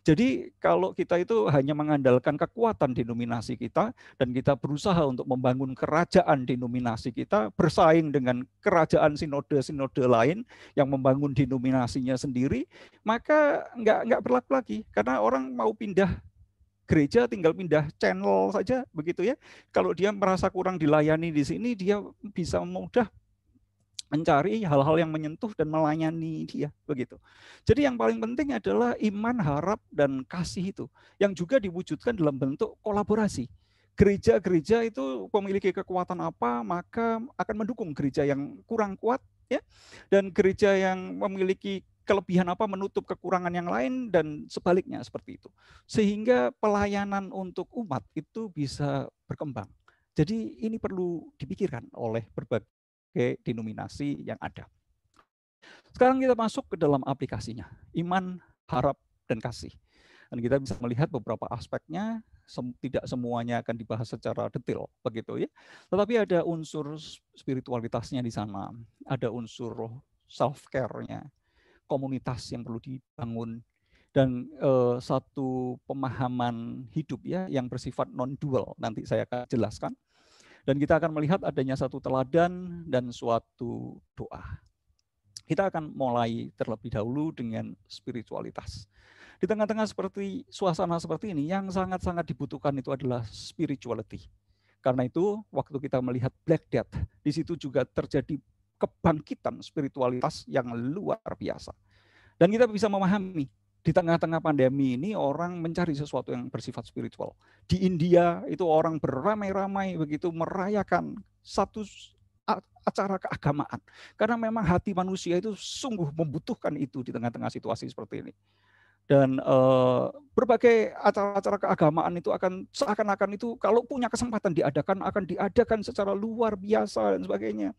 Jadi kalau kita itu hanya mengandalkan kekuatan denominasi kita dan kita berusaha untuk membangun kerajaan denominasi kita bersaing dengan kerajaan sinode-sinode lain yang membangun denominasinya sendiri, maka nggak berlaku lagi karena orang mau pindah gereja tinggal pindah channel saja begitu ya. Kalau dia merasa kurang dilayani di sini, dia bisa mudah mencari hal-hal yang menyentuh dan melayani dia begitu. Jadi yang paling penting adalah iman, harap, dan kasih itu yang juga diwujudkan dalam bentuk kolaborasi. Gereja-gereja itu memiliki kekuatan apa, maka akan mendukung gereja yang kurang kuat ya. Dan gereja yang memiliki kelebihan apa menutup kekurangan yang lain dan sebaliknya seperti itu. Sehingga pelayanan untuk umat itu bisa berkembang. Jadi ini perlu dipikirkan oleh berbagai denominasi yang ada. Sekarang kita masuk ke dalam aplikasinya, iman, harap, dan kasih. Dan kita bisa melihat beberapa aspeknya, tidak semuanya akan dibahas secara detail, begitu ya. Tetapi ada unsur spiritualitasnya di sana, ada unsur self-care-nya, komunitas yang perlu dibangun, dan satu pemahaman hidup ya yang bersifat non-dual. Nanti saya akan jelaskan. Dan kita akan melihat adanya satu teladan dan suatu doa. Kita akan mulai terlebih dahulu dengan spiritualitas. Di tengah-tengah seperti suasana seperti ini, yang sangat-sangat dibutuhkan itu adalah spirituality. Karena itu, waktu kita melihat Black Death, di situ juga terjadi kebangkitan spiritualitas yang luar biasa. Dan kita bisa memahami, di tengah-tengah pandemi ini orang mencari sesuatu yang bersifat spiritual. Di India itu orang beramai-ramai begitu merayakan satu acara keagamaan. Karena memang hati manusia itu sungguh membutuhkan itu di tengah-tengah situasi seperti ini. Dan berbagai acara-acara keagamaan itu akan seakan-akan itu kalau punya kesempatan akan diadakan secara luar biasa dan sebagainya.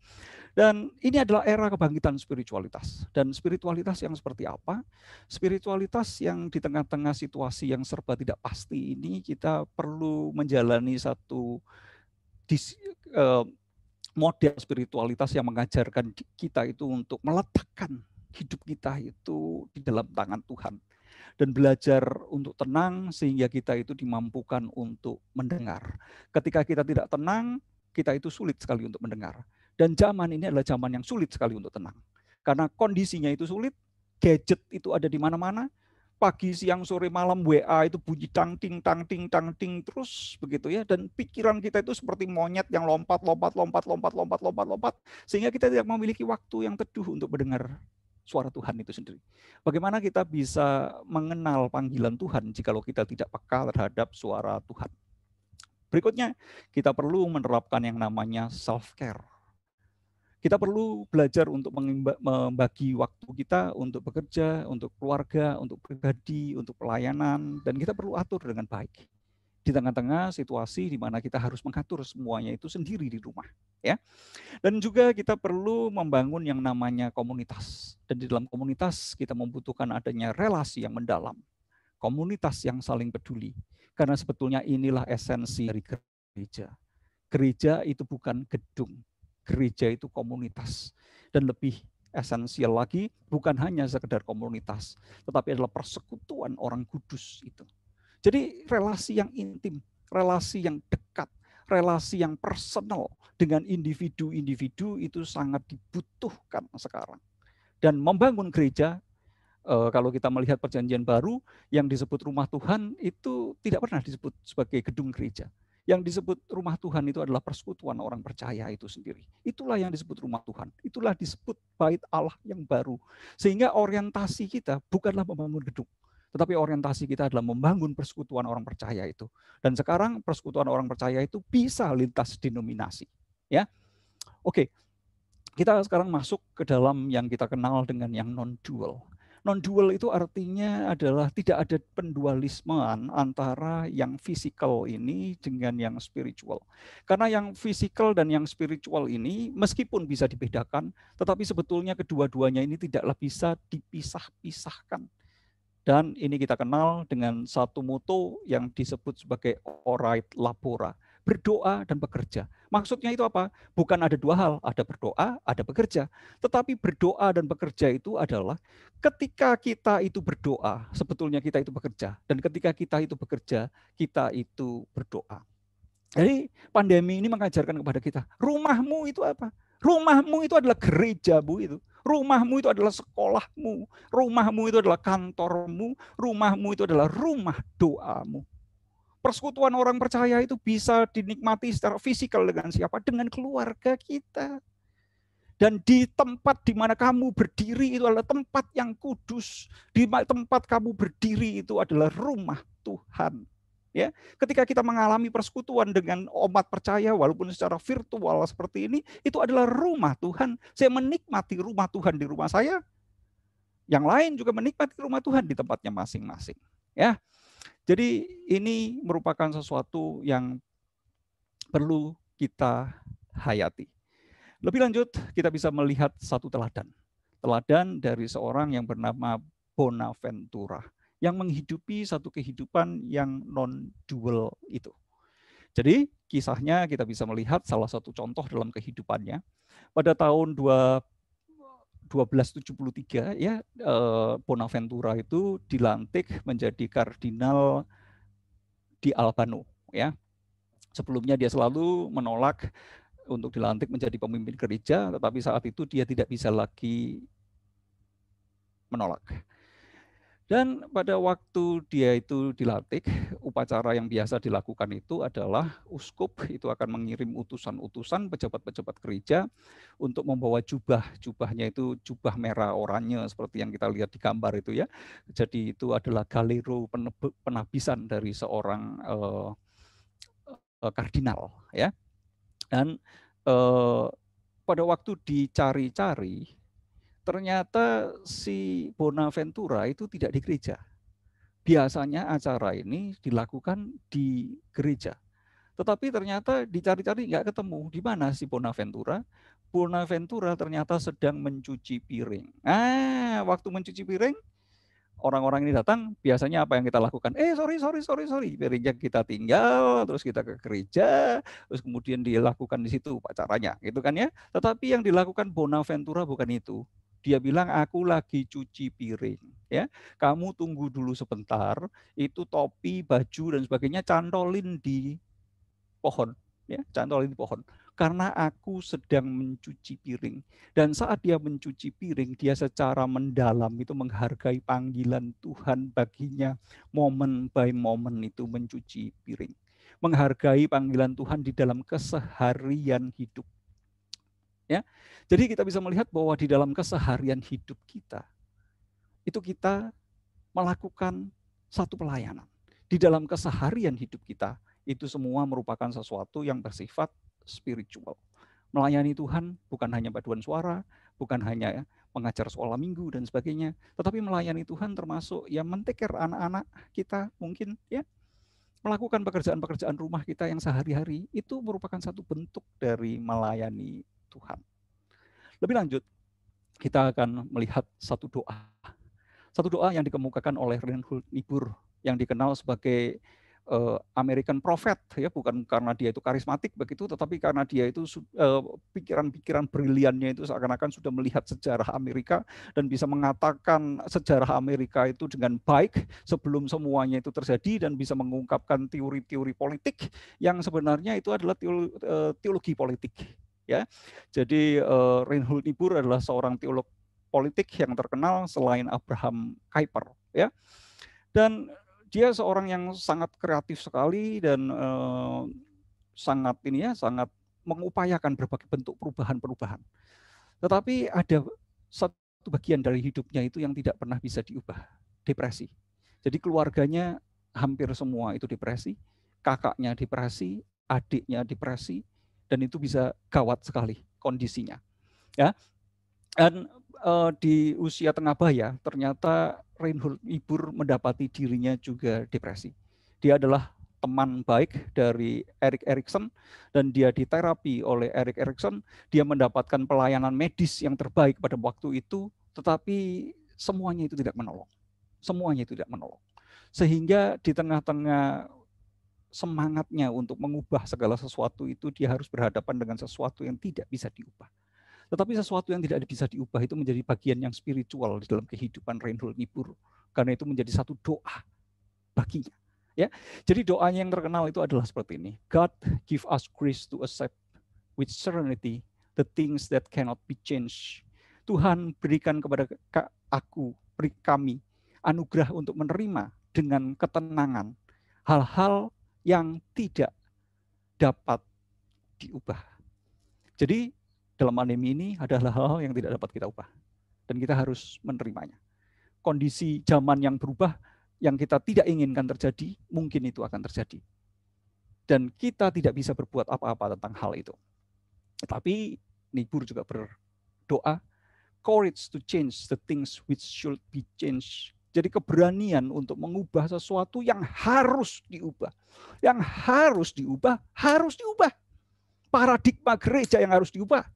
Dan ini adalah era kebangkitan spiritualitas. Dan spiritualitas yang seperti apa? Spiritualitas yang di tengah-tengah situasi yang serba tidak pasti ini kita perlu menjalani satu model spiritualitas yang mengajarkan kita itu untuk meletakkan hidup kita itu di dalam tangan Tuhan. Dan belajar untuk tenang sehingga kita itu dimampukan untuk mendengar. Ketika kita tidak tenang, kita itu sulit sekali untuk mendengar. Dan zaman ini adalah zaman yang sulit sekali untuk tenang. Karena kondisinya itu sulit, gadget itu ada di mana-mana, pagi, siang, sore, malam, WA itu bunyi tang-ting, tang-ting, tang-ting terus begitu ya. Dan pikiran kita itu seperti monyet yang lompat, sehingga kita tidak memiliki waktu yang teduh untuk mendengar suara Tuhan itu sendiri. Bagaimana kita bisa mengenal panggilan Tuhan jikalau kita tidak peka terhadap suara Tuhan? Berikutnya, kita perlu menerapkan yang namanya self-care. Kita perlu belajar untuk membagi waktu kita untuk bekerja, untuk keluarga, untuk pribadi, untuk pelayanan, dan kita perlu atur dengan baik. Di tengah-tengah situasi di mana kita harus mengatur semuanya itu sendiri di rumah, ya. Dan juga kita perlu membangun yang namanya komunitas. Dan di dalam komunitas kita membutuhkan adanya relasi yang mendalam, komunitas yang saling peduli. Karena sebetulnya inilah esensi dari gereja. Gereja itu bukan gedung, gereja itu komunitas. Dan lebih esensial lagi, bukan hanya sekedar komunitas, tetapi adalah persekutuan orang kudus itu. Jadi relasi yang intim, relasi yang dekat, relasi yang personal dengan individu-individu itu sangat dibutuhkan sekarang. Dan membangun gereja Kalau kita melihat perjanjian baru, yang disebut rumah Tuhan itu tidak pernah disebut sebagai gedung gereja. Yang disebut rumah Tuhan itu adalah persekutuan orang percaya itu sendiri. Itulah yang disebut rumah Tuhan. Itulah disebut bait Allah yang baru. Sehingga orientasi kita bukanlah membangun gedung, tetapi orientasi kita adalah membangun persekutuan orang percaya itu. Dan sekarang persekutuan orang percaya itu bisa lintas denominasi. Ya, oke. Kita sekarang masuk ke dalam yang kita kenal dengan yang non-dual. Non-dual itu artinya adalah tidak ada pendualismean antara yang fisikal ini dengan yang spiritual. Karena yang fisikal dan yang spiritual ini meskipun bisa dibedakan, tetapi sebetulnya kedua-duanya ini tidaklah bisa dipisah-pisahkan. Dan ini kita kenal dengan satu moto yang disebut sebagai orate labora. Berdoa dan bekerja. Maksudnya itu apa? Bukan ada dua hal, ada berdoa, ada bekerja. Tetapi berdoa dan bekerja itu adalah ketika kita itu berdoa, sebetulnya kita itu bekerja. Dan ketika kita itu bekerja, kita itu berdoa. Jadi pandemi ini mengajarkan kepada kita, rumahmu itu apa? Rumahmu itu adalah gerejamu itu. Rumahmu itu adalah sekolahmu. Rumahmu itu adalah kantormu. Rumahmu itu adalah rumah doamu. Persekutuan orang percaya itu bisa dinikmati secara fisikal dengan siapa? Dengan keluarga kita. Dan di tempat di mana kamu berdiri itu adalah tempat yang kudus. Di tempat kamu berdiri itu adalah rumah Tuhan. Ya, ketika kita mengalami persekutuan dengan umat percaya walaupun secara virtual seperti ini, itu adalah rumah Tuhan. Saya menikmati rumah Tuhan di rumah saya. Yang lain juga menikmati rumah Tuhan di tempatnya masing-masing. Ya. Jadi ini merupakan sesuatu yang perlu kita hayati. Lebih lanjut, kita bisa melihat satu teladan. Teladan dari seorang yang bernama Bonaventura, yang menghidupi satu kehidupan yang non-dual itu. Jadi kisahnya kita bisa melihat salah satu contoh dalam kehidupannya. Pada tahun 1273 ya, Bonaventura itu dilantik menjadi kardinal di Albano ya. Sebelumnya dia selalu menolak untuk dilantik menjadi pemimpin gereja, tetapi saat itu dia tidak bisa lagi menolak. Dan pada waktu dia itu dilantik, upacara yang biasa dilakukan itu adalah uskup itu akan mengirim utusan-utusan pejabat-pejabat gereja untuk membawa jubah. Jubahnya itu jubah merah oranye seperti yang kita lihat di gambar itu ya. Jadi itu adalah galero penabisan dari seorang kardinal ya. Dan pada waktu dicari-cari, ternyata si Bonaventura itu tidak di gereja. Biasanya acara ini dilakukan di gereja. Tetapi ternyata dicari-cari nggak ketemu. Di mana si Bonaventura? Bonaventura ternyata sedang mencuci piring. Waktu mencuci piring, orang-orang ini datang, biasanya apa yang kita lakukan? Sorry. Piringnya kita tinggal, terus kita ke gereja, terus kemudian dilakukan di situ upacaranya, gitu kan ya. Tetapi yang dilakukan Bonaventura bukan itu. Dia bilang, aku lagi cuci piring. Ya, kamu tunggu dulu sebentar, itu topi, baju, dan sebagainya cantolin di pohon. Ya, cantolin di pohon. Karena aku sedang mencuci piring. Dan saat dia mencuci piring, dia secara mendalam itu menghargai panggilan Tuhan baginya. Momen by momen itu mencuci piring. Menghargai panggilan Tuhan di dalam keseharian hidup. Ya, jadi kita bisa melihat bahwa di dalam keseharian hidup kita, itu kita melakukan satu pelayanan. Di dalam keseharian hidup kita, itu semua merupakan sesuatu yang bersifat spiritual. Melayani Tuhan bukan hanya paduan suara, bukan hanya mengajar sekolah minggu dan sebagainya, tetapi melayani Tuhan termasuk yang men-take-care anak-anak kita mungkin ya, melakukan pekerjaan-pekerjaan rumah kita yang sehari-hari, itu merupakan satu bentuk dari melayani Tuhan. Lebih lanjut, kita akan melihat satu doa. Satu doa yang dikemukakan oleh Reinhold Niebuhr yang dikenal sebagai American Prophet ya, bukan karena dia itu karismatik begitu, tetapi karena dia itu pikiran-pikiran briliannya itu seakan-akan sudah melihat sejarah Amerika dan bisa mengatakan sejarah Amerika itu dengan baik sebelum semuanya itu terjadi dan bisa mengungkapkan teori-teori politik yang sebenarnya itu adalah teologi politik ya. Jadi Reinhold Niebuhr adalah seorang teolog politik yang terkenal selain Abraham Kuyper, ya. Dan dia seorang yang sangat kreatif sekali dan sangat mengupayakan berbagai bentuk perubahan-perubahan. Tetapi ada satu bagian dari hidupnya itu yang tidak pernah bisa diubah, depresi. Jadi keluarganya hampir semua itu depresi, kakaknya depresi, adiknya depresi, dan itu bisa gawat sekali kondisinya. Ya, dan di usia tengah baya ternyata Reinhold Niebuhr mendapati dirinya juga depresi. Dia adalah teman baik dari Erik Erikson dan dia diterapi oleh Erik Erikson. Dia mendapatkan pelayanan medis yang terbaik pada waktu itu, tetapi semuanya itu tidak menolong. Semuanya itu tidak menolong. Sehingga di tengah-tengah semangatnya untuk mengubah segala sesuatu itu, dia harus berhadapan dengan sesuatu yang tidak bisa diubah. Tetapi sesuatu yang tidak bisa diubah itu menjadi bagian yang spiritual di dalam kehidupan Reinhold Niebuhr. Karena itu menjadi satu doa baginya. Ya, jadi doanya yang terkenal itu adalah seperti ini. God give us grace to accept with serenity the things that cannot be changed. Tuhan berikan kepada kami anugerah untuk menerima dengan ketenangan hal-hal yang tidak dapat diubah. Jadi dalam pandemi ini adalah hal-hal yang tidak dapat kita ubah. Dan kita harus menerimanya. Kondisi zaman yang berubah, yang kita tidak inginkan terjadi, mungkin itu akan terjadi. Dan kita tidak bisa berbuat apa-apa tentang hal itu. Tetapi Niebuhr juga berdoa, courage to change the things which should be changed. Jadi keberanian untuk mengubah sesuatu yang harus diubah. Yang harus diubah, harus diubah. Paradigma gereja yang harus diubah.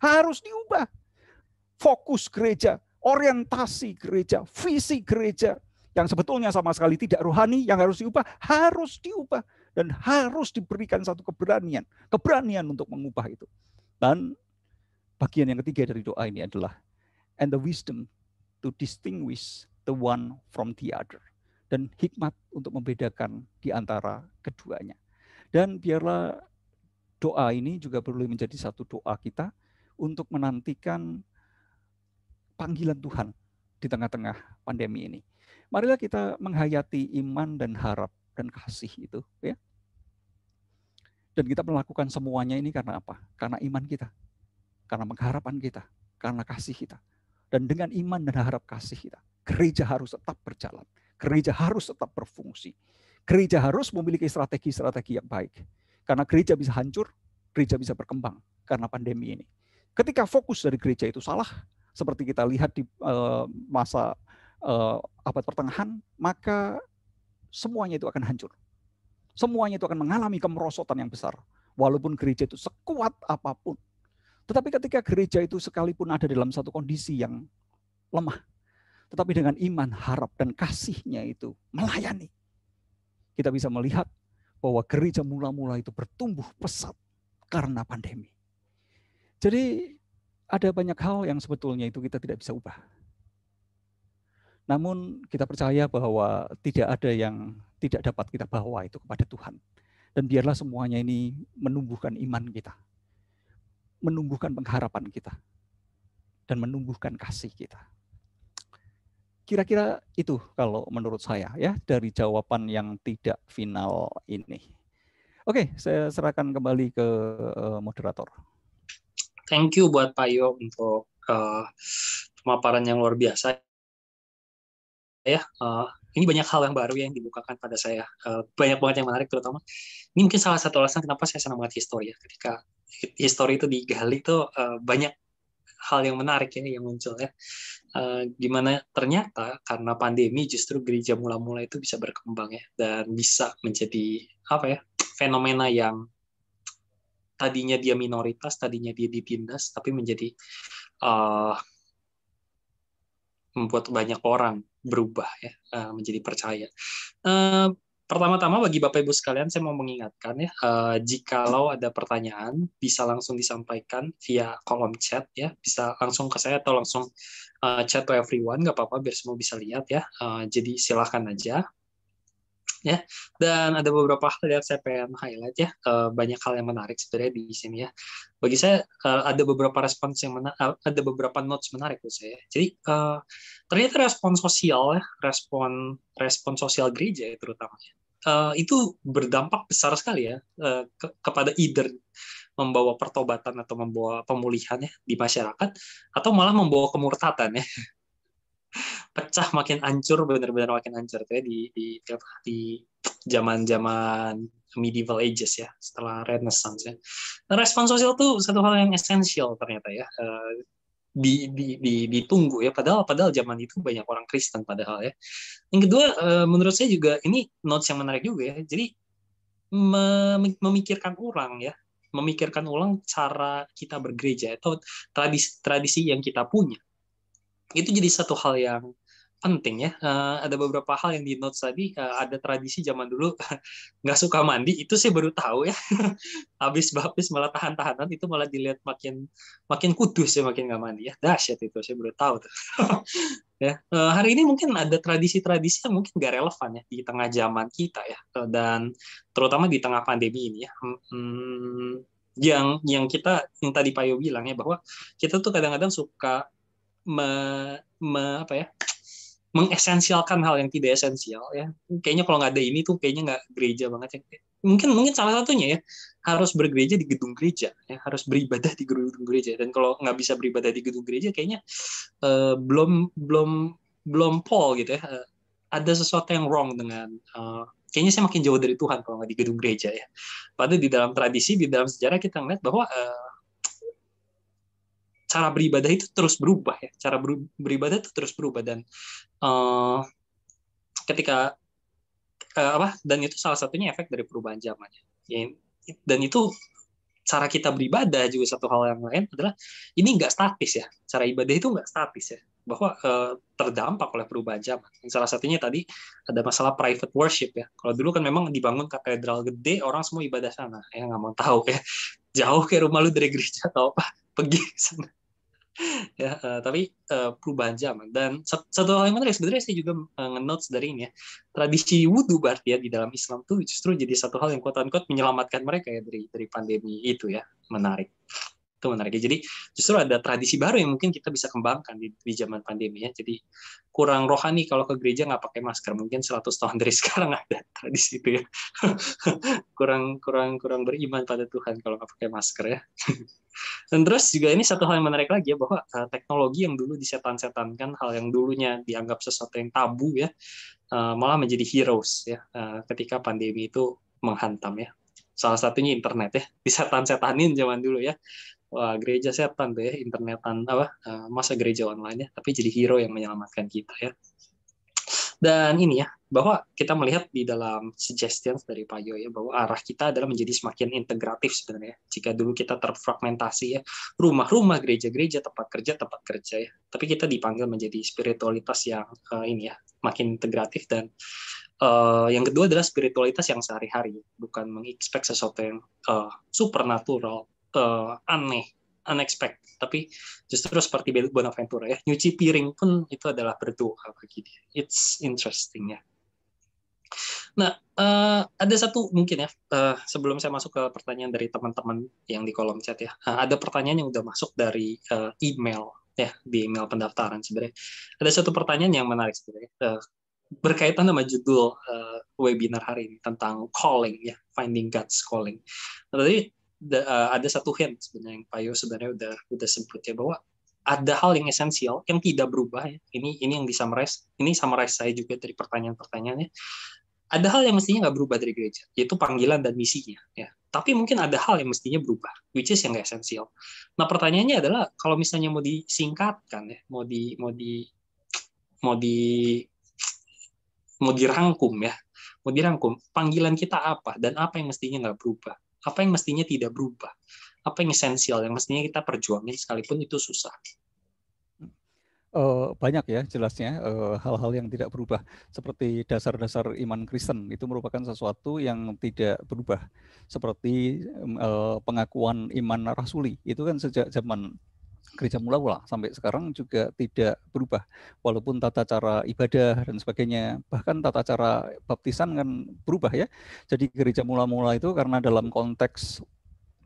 Fokus gereja, orientasi gereja, visi gereja yang sebetulnya sama sekali tidak rohani, yang harus diubah dan harus diberikan satu keberanian untuk mengubah itu. Dan bagian yang ketiga dari doa ini adalah and the wisdom to distinguish the one from the other, dan hikmat untuk membedakan di antara keduanya. Dan biarlah doa ini juga perlu menjadi satu doa kita untuk menantikan panggilan Tuhan di tengah-tengah pandemi ini. Marilah kita menghayati iman dan harap dan kasih itu, ya. Dan kita melakukan semuanya ini karena apa? Karena iman kita, karena pengharapan kita, karena kasih kita. Dan dengan iman dan harap kasih kita, gereja harus tetap berjalan, gereja harus tetap berfungsi, gereja harus memiliki strategi-strategi yang baik. Karena gereja bisa hancur, gereja bisa berkembang karena pandemi ini. Ketika fokus dari gereja itu salah, seperti kita lihat di masa abad pertengahan, maka semuanya itu akan hancur. Semuanya itu akan mengalami kemerosotan yang besar. Walaupun gereja itu sekuat apapun. Tetapi ketika gereja itu sekalipun ada dalam satu kondisi yang lemah, tetapi dengan iman, harap, dan kasihnya itu melayani, kita bisa melihat bahwa gereja mula-mula itu bertumbuh pesat karena pandemi. Jadi ada banyak hal yang sebetulnya itu kita tidak bisa ubah. Namun kita percaya bahwa tidak ada yang tidak dapat kita bawa itu kepada Tuhan. Dan biarlah semuanya ini menumbuhkan iman kita, menumbuhkan pengharapan kita, dan menumbuhkan kasih kita. Kira-kira itu kalau menurut saya ya dari jawaban yang tidak final ini. Oke, saya serahkan kembali ke moderator. Thank you buat Pak Yo untuk pemaparan yang luar biasa. Ya, ini banyak hal yang baru yang dibukakan pada saya. Banyak banget yang menarik, terutama ini mungkin salah satu alasan kenapa saya senang banget histori ya. Ketika histori itu digali tuh banyak hal yang menarik ya yang muncul ya. Gimana ternyata karena pandemi justru gereja mula-mula itu bisa berkembang ya dan bisa menjadi apa ya fenomena yang tadinya dia minoritas, tadinya dia ditindas, tapi menjadi membuat banyak orang berubah ya, menjadi percaya. Pertama-tama bagi Bapak Ibu sekalian saya mau mengingatkan ya, jikalau ada pertanyaan bisa langsung disampaikan via kolom chat ya, bisa langsung ke saya atau langsung chat to everyone, nggak apa-apa biar semua bisa lihat ya. Jadi silahkan aja. ya. Dan ada beberapa hal yang saya pengen highlight ya, banyak hal yang menarik sebenarnya di sini ya. Bagi saya ada beberapa respons yang ada beberapa notes menarik buat saya. Jadi ternyata respon sosial ya, respon sosial gereja ya terutama itu berdampak besar sekali ya kepada either membawa pertobatan atau membawa pemulihan ya di masyarakat, atau malah membawa kemurtatan ya. Pecah makin hancur, benar-benar makin hancur ya di zaman-zaman medieval ages ya, setelah Renaissance ya. Respon sosial itu satu hal yang esensial ternyata ya, ditunggu ya, padahal zaman itu banyak orang Kristen padahal ya. Yang kedua, menurut saya juga ini notes yang menarik juga ya. Jadi memikirkan ulang cara kita bergereja atau tradisi yang kita punya. Itu jadi satu hal yang penting ya. Ada beberapa hal yang di notes tadi, ada tradisi zaman dulu nggak suka mandi, itu saya baru tahu ya. Habis baptis malah tahan-tahanan, itu malah dilihat makin kudus ya, makin nggak mandi ya. Dahsyat itu, saya baru tahu tuh. Ya, hari ini mungkin ada tradisi-tradisi yang mungkin nggak relevan ya di tengah zaman kita ya, dan terutama di tengah pandemi ini ya. Yang tadi Pak Yo bilang ya, bahwa kita tuh kadang-kadang suka mengesensialkan hal yang tidak esensial ya. Kayaknya kalau nggak ada ini tuh kayaknya nggak gereja banget ya. Mungkin salah satunya ya, harus bergereja di gedung gereja ya, harus beribadah di gedung gereja. Dan kalau nggak bisa beribadah di gedung gereja, kayaknya belum Paul gitu ya. Ada sesuatu yang wrong dengan kayaknya saya makin jauh dari Tuhan kalau nggak di gedung gereja ya. Padahal di dalam tradisi, di dalam sejarah kita ngeliat bahwa cara beribadah itu terus berubah ya, cara beribadah itu terus berubah, dan ketika dan itu salah satunya efek dari perubahan zaman ya. Dan itu cara kita beribadah juga satu hal yang lain adalah ini nggak statis ya, cara ibadah itu nggak statis ya, bahwa terdampak oleh perubahan zaman. Salah satunya tadi ada masalah private worship ya. Kalau dulu kan memang dibangun katedral gede, orang semua ibadah sana ya, nggak mau tahu ya, jauh kayak rumah lu dari gereja atau apa, pergi ke sana ya. Tapi perubahan zaman. Dan satu hal yang menarik sebenarnya, saya juga nge-notes dari ini ya, tradisi wudhu berarti ya di dalam Islam tuh justru jadi satu hal yang quote-unquote menyelamatkan mereka ya dari pandemi itu ya. Menarik. Itu menarik ya. Jadi justru ada tradisi baru yang mungkin kita bisa kembangkan di zaman pandemi ya. Jadi kurang rohani kalau ke gereja nggak pakai masker. Mungkin 100 tahun dari sekarang ada tradisi itu ya. kurang beriman pada Tuhan kalau nggak pakai masker ya. Dan terus juga ini satu hal yang menarik lagi ya, bahwa teknologi yang dulu disetan-setankan, hal yang dulunya dianggap sesuatu yang tabu ya, malah menjadi heroes ya ketika pandemi itu menghantam ya. Salah satunya internet ya, disetan-setanin zaman dulu ya. Wah, gereja setan tuh ya, internetan masa gereja online ya, tapi jadi hero yang menyelamatkan kita ya. Dan ini ya, bahwa kita melihat di dalam suggestions dari Pak Yo ya, bahwa arah kita adalah menjadi semakin integratif sebenarnya. Jika dulu kita terfragmentasi ya, rumah-rumah, gereja-gereja, tempat kerja ya. Tapi kita dipanggil menjadi spiritualitas yang ini ya, makin integratif. Dan yang kedua adalah spiritualitas yang sehari-hari, bukan mengexpect sesuatu yang supernatural, aneh, unexpected, tapi justru seperti Bonaventura ya, nyuci piring pun itu adalah berdoa bagi dia. It's interesting ya. Nah, ada satu mungkin ya, sebelum saya masuk ke pertanyaan dari teman-teman yang di kolom chat ya, ada pertanyaan yang udah masuk dari email ya, di email pendaftaran sebenarnya. Ada satu pertanyaan yang menarik sebenarnya, berkaitan sama judul webinar hari ini tentang calling ya, finding God's calling. Nah, tadi ada satu hint sebenarnya yang Pak Yo sebenarnya udah sebut ya, bahwa ada hal yang esensial yang tidak berubah ya. Ini yang disummarize. Ini summarize saya juga dari pertanyaan-pertanyaannya. Ada hal yang mestinya nggak berubah dari gereja, yaitu panggilan dan misinya ya. Tapi mungkin ada hal yang mestinya berubah, which is yang nggak esensial. Nah, pertanyaannya adalah kalau misalnya mau disingkatkan ya, mau dirangkum, panggilan kita apa dan apa yang mestinya nggak berubah, apa yang mestinya tidak berubah, apa yang esensial yang mestinya kita perjuangin sekalipun itu susah. Banyak ya jelasnya hal-hal yang tidak berubah, seperti dasar-dasar iman Kristen itu merupakan sesuatu yang tidak berubah, seperti pengakuan iman rasuli itu kan sejak zaman gereja mula-mula sampai sekarang juga tidak berubah, walaupun tata cara ibadah dan sebagainya, bahkan tata cara baptisan kan berubah ya. Jadi gereja mula-mula itu karena dalam konteks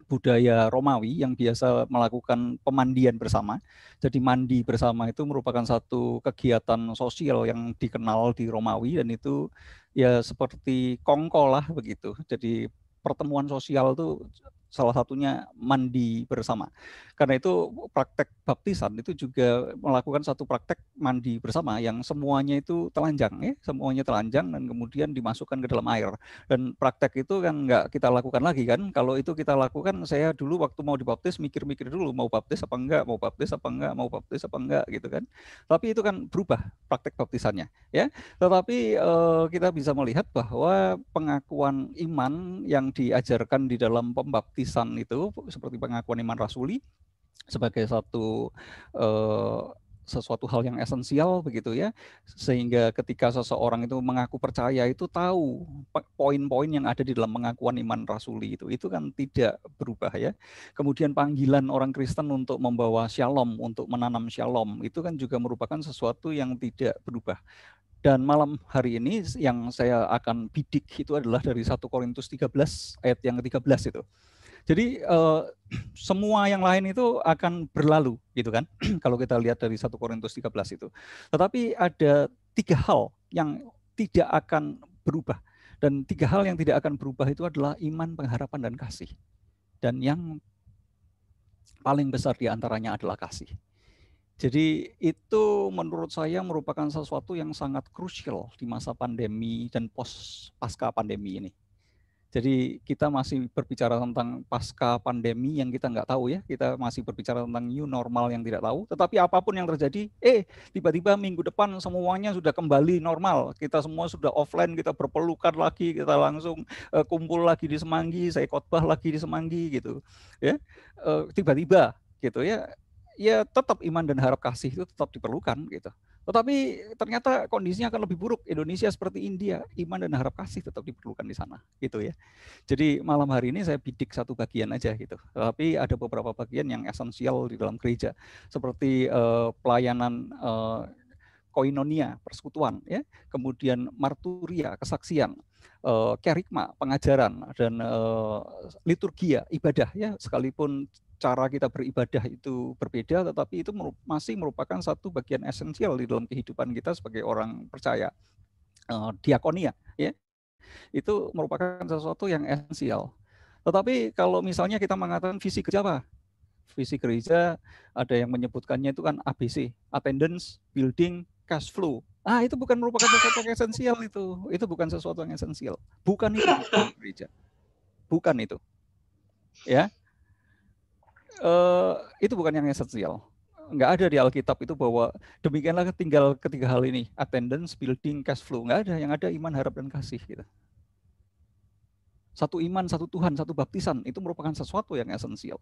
budaya Romawi yang biasa melakukan pemandian bersama, jadi mandi bersama itu merupakan satu kegiatan sosial yang dikenal di Romawi, dan itu ya seperti kongko lah begitu. Jadi pertemuan sosial itu salah satunya mandi bersama. Karena itu praktek baptisan itu juga melakukan satu praktek mandi bersama yang semuanya itu telanjang ya, semuanya telanjang dan kemudian dimasukkan ke dalam air. Dan praktek itu kan nggak kita lakukan lagi kan. Kalau itu kita lakukan, saya dulu waktu mau dibaptis mikir-mikir dulu mau baptis apa enggak, mau baptis apa enggak, mau baptis apa enggak gitu kan. Tapi itu kan berubah praktek baptisannya ya. Tetapi kita bisa melihat bahwa pengakuan iman yang diajarkan di dalam pembaptisan itu seperti pengakuan iman rasuli sebagai sesuatu hal yang esensial begitu ya, sehingga ketika seseorang itu mengaku percaya itu tahu poin-poin yang ada di dalam pengakuan iman rasuli itu kan tidak berubah ya. Kemudian panggilan orang Kristen untuk membawa shalom, untuk menanam shalom, itu kan juga merupakan sesuatu yang tidak berubah. Dan malam hari ini yang saya akan bidik itu adalah dari 1 Korintus 13 ayat yang ke-13 itu. Jadi semua yang lain itu akan berlalu gitu kan, kalau kita lihat dari 1 Korintus 13 itu. Tetapi ada 3 hal yang tidak akan berubah. Dan 3 hal yang tidak akan berubah itu adalah iman, pengharapan, dan kasih. Dan yang paling besar di antaranya adalah kasih. Jadi itu menurut saya merupakan sesuatu yang sangat krusial di masa pandemi dan pasca pandemi ini. Jadi kita masih berbicara tentang pasca pandemi yang kita nggak tahu ya, kita masih berbicara tentang new normal yang tidak tahu, tetapi apapun yang terjadi, tiba-tiba minggu depan semuanya sudah kembali normal, kita semua sudah offline, kita berpelukan lagi, kita langsung kumpul lagi di Semanggi, saya khotbah lagi di Semanggi gitu, ya, tiba-tiba gitu ya, ya tetap iman dan harap kasih itu tetap diperlukan gitu. Tetapi ternyata kondisinya akan lebih buruk. Indonesia seperti India, iman dan harap kasih tetap diperlukan di sana, gitu ya. Jadi malam hari ini saya bidik satu bagian aja gitu. Tapi ada beberapa bagian yang esensial di dalam gereja, seperti pelayanan koinonia, persekutuan, ya, kemudian marturia, kesaksian, kerigma, pengajaran, dan liturgia, ibadah, ya, sekalipun cara kita beribadah itu berbeda, tetapi itu masih merupakan satu bagian esensial di dalam kehidupan kita sebagai orang percaya. Diakonia, ya, itu merupakan sesuatu yang esensial. Tetapi kalau misalnya kita mengatakan visi gereja apa? Visi gereja ada yang menyebutkannya itu kan ABC, attendance, building, cash flow. Itu bukan merupakan sesuatu yang esensial itu. Itu bukan sesuatu yang esensial. Bukan itu gereja. Bukan itu. Ya. Itu bukan yang esensial. Nggak ada di Alkitab itu bahwa demikianlah tinggal ketiga hal ini, attendance, building, cash flow. Nggak ada. Yang ada iman, harap, dan kasih. Gitu. Satu iman, satu Tuhan, satu baptisan, itu merupakan sesuatu yang esensial.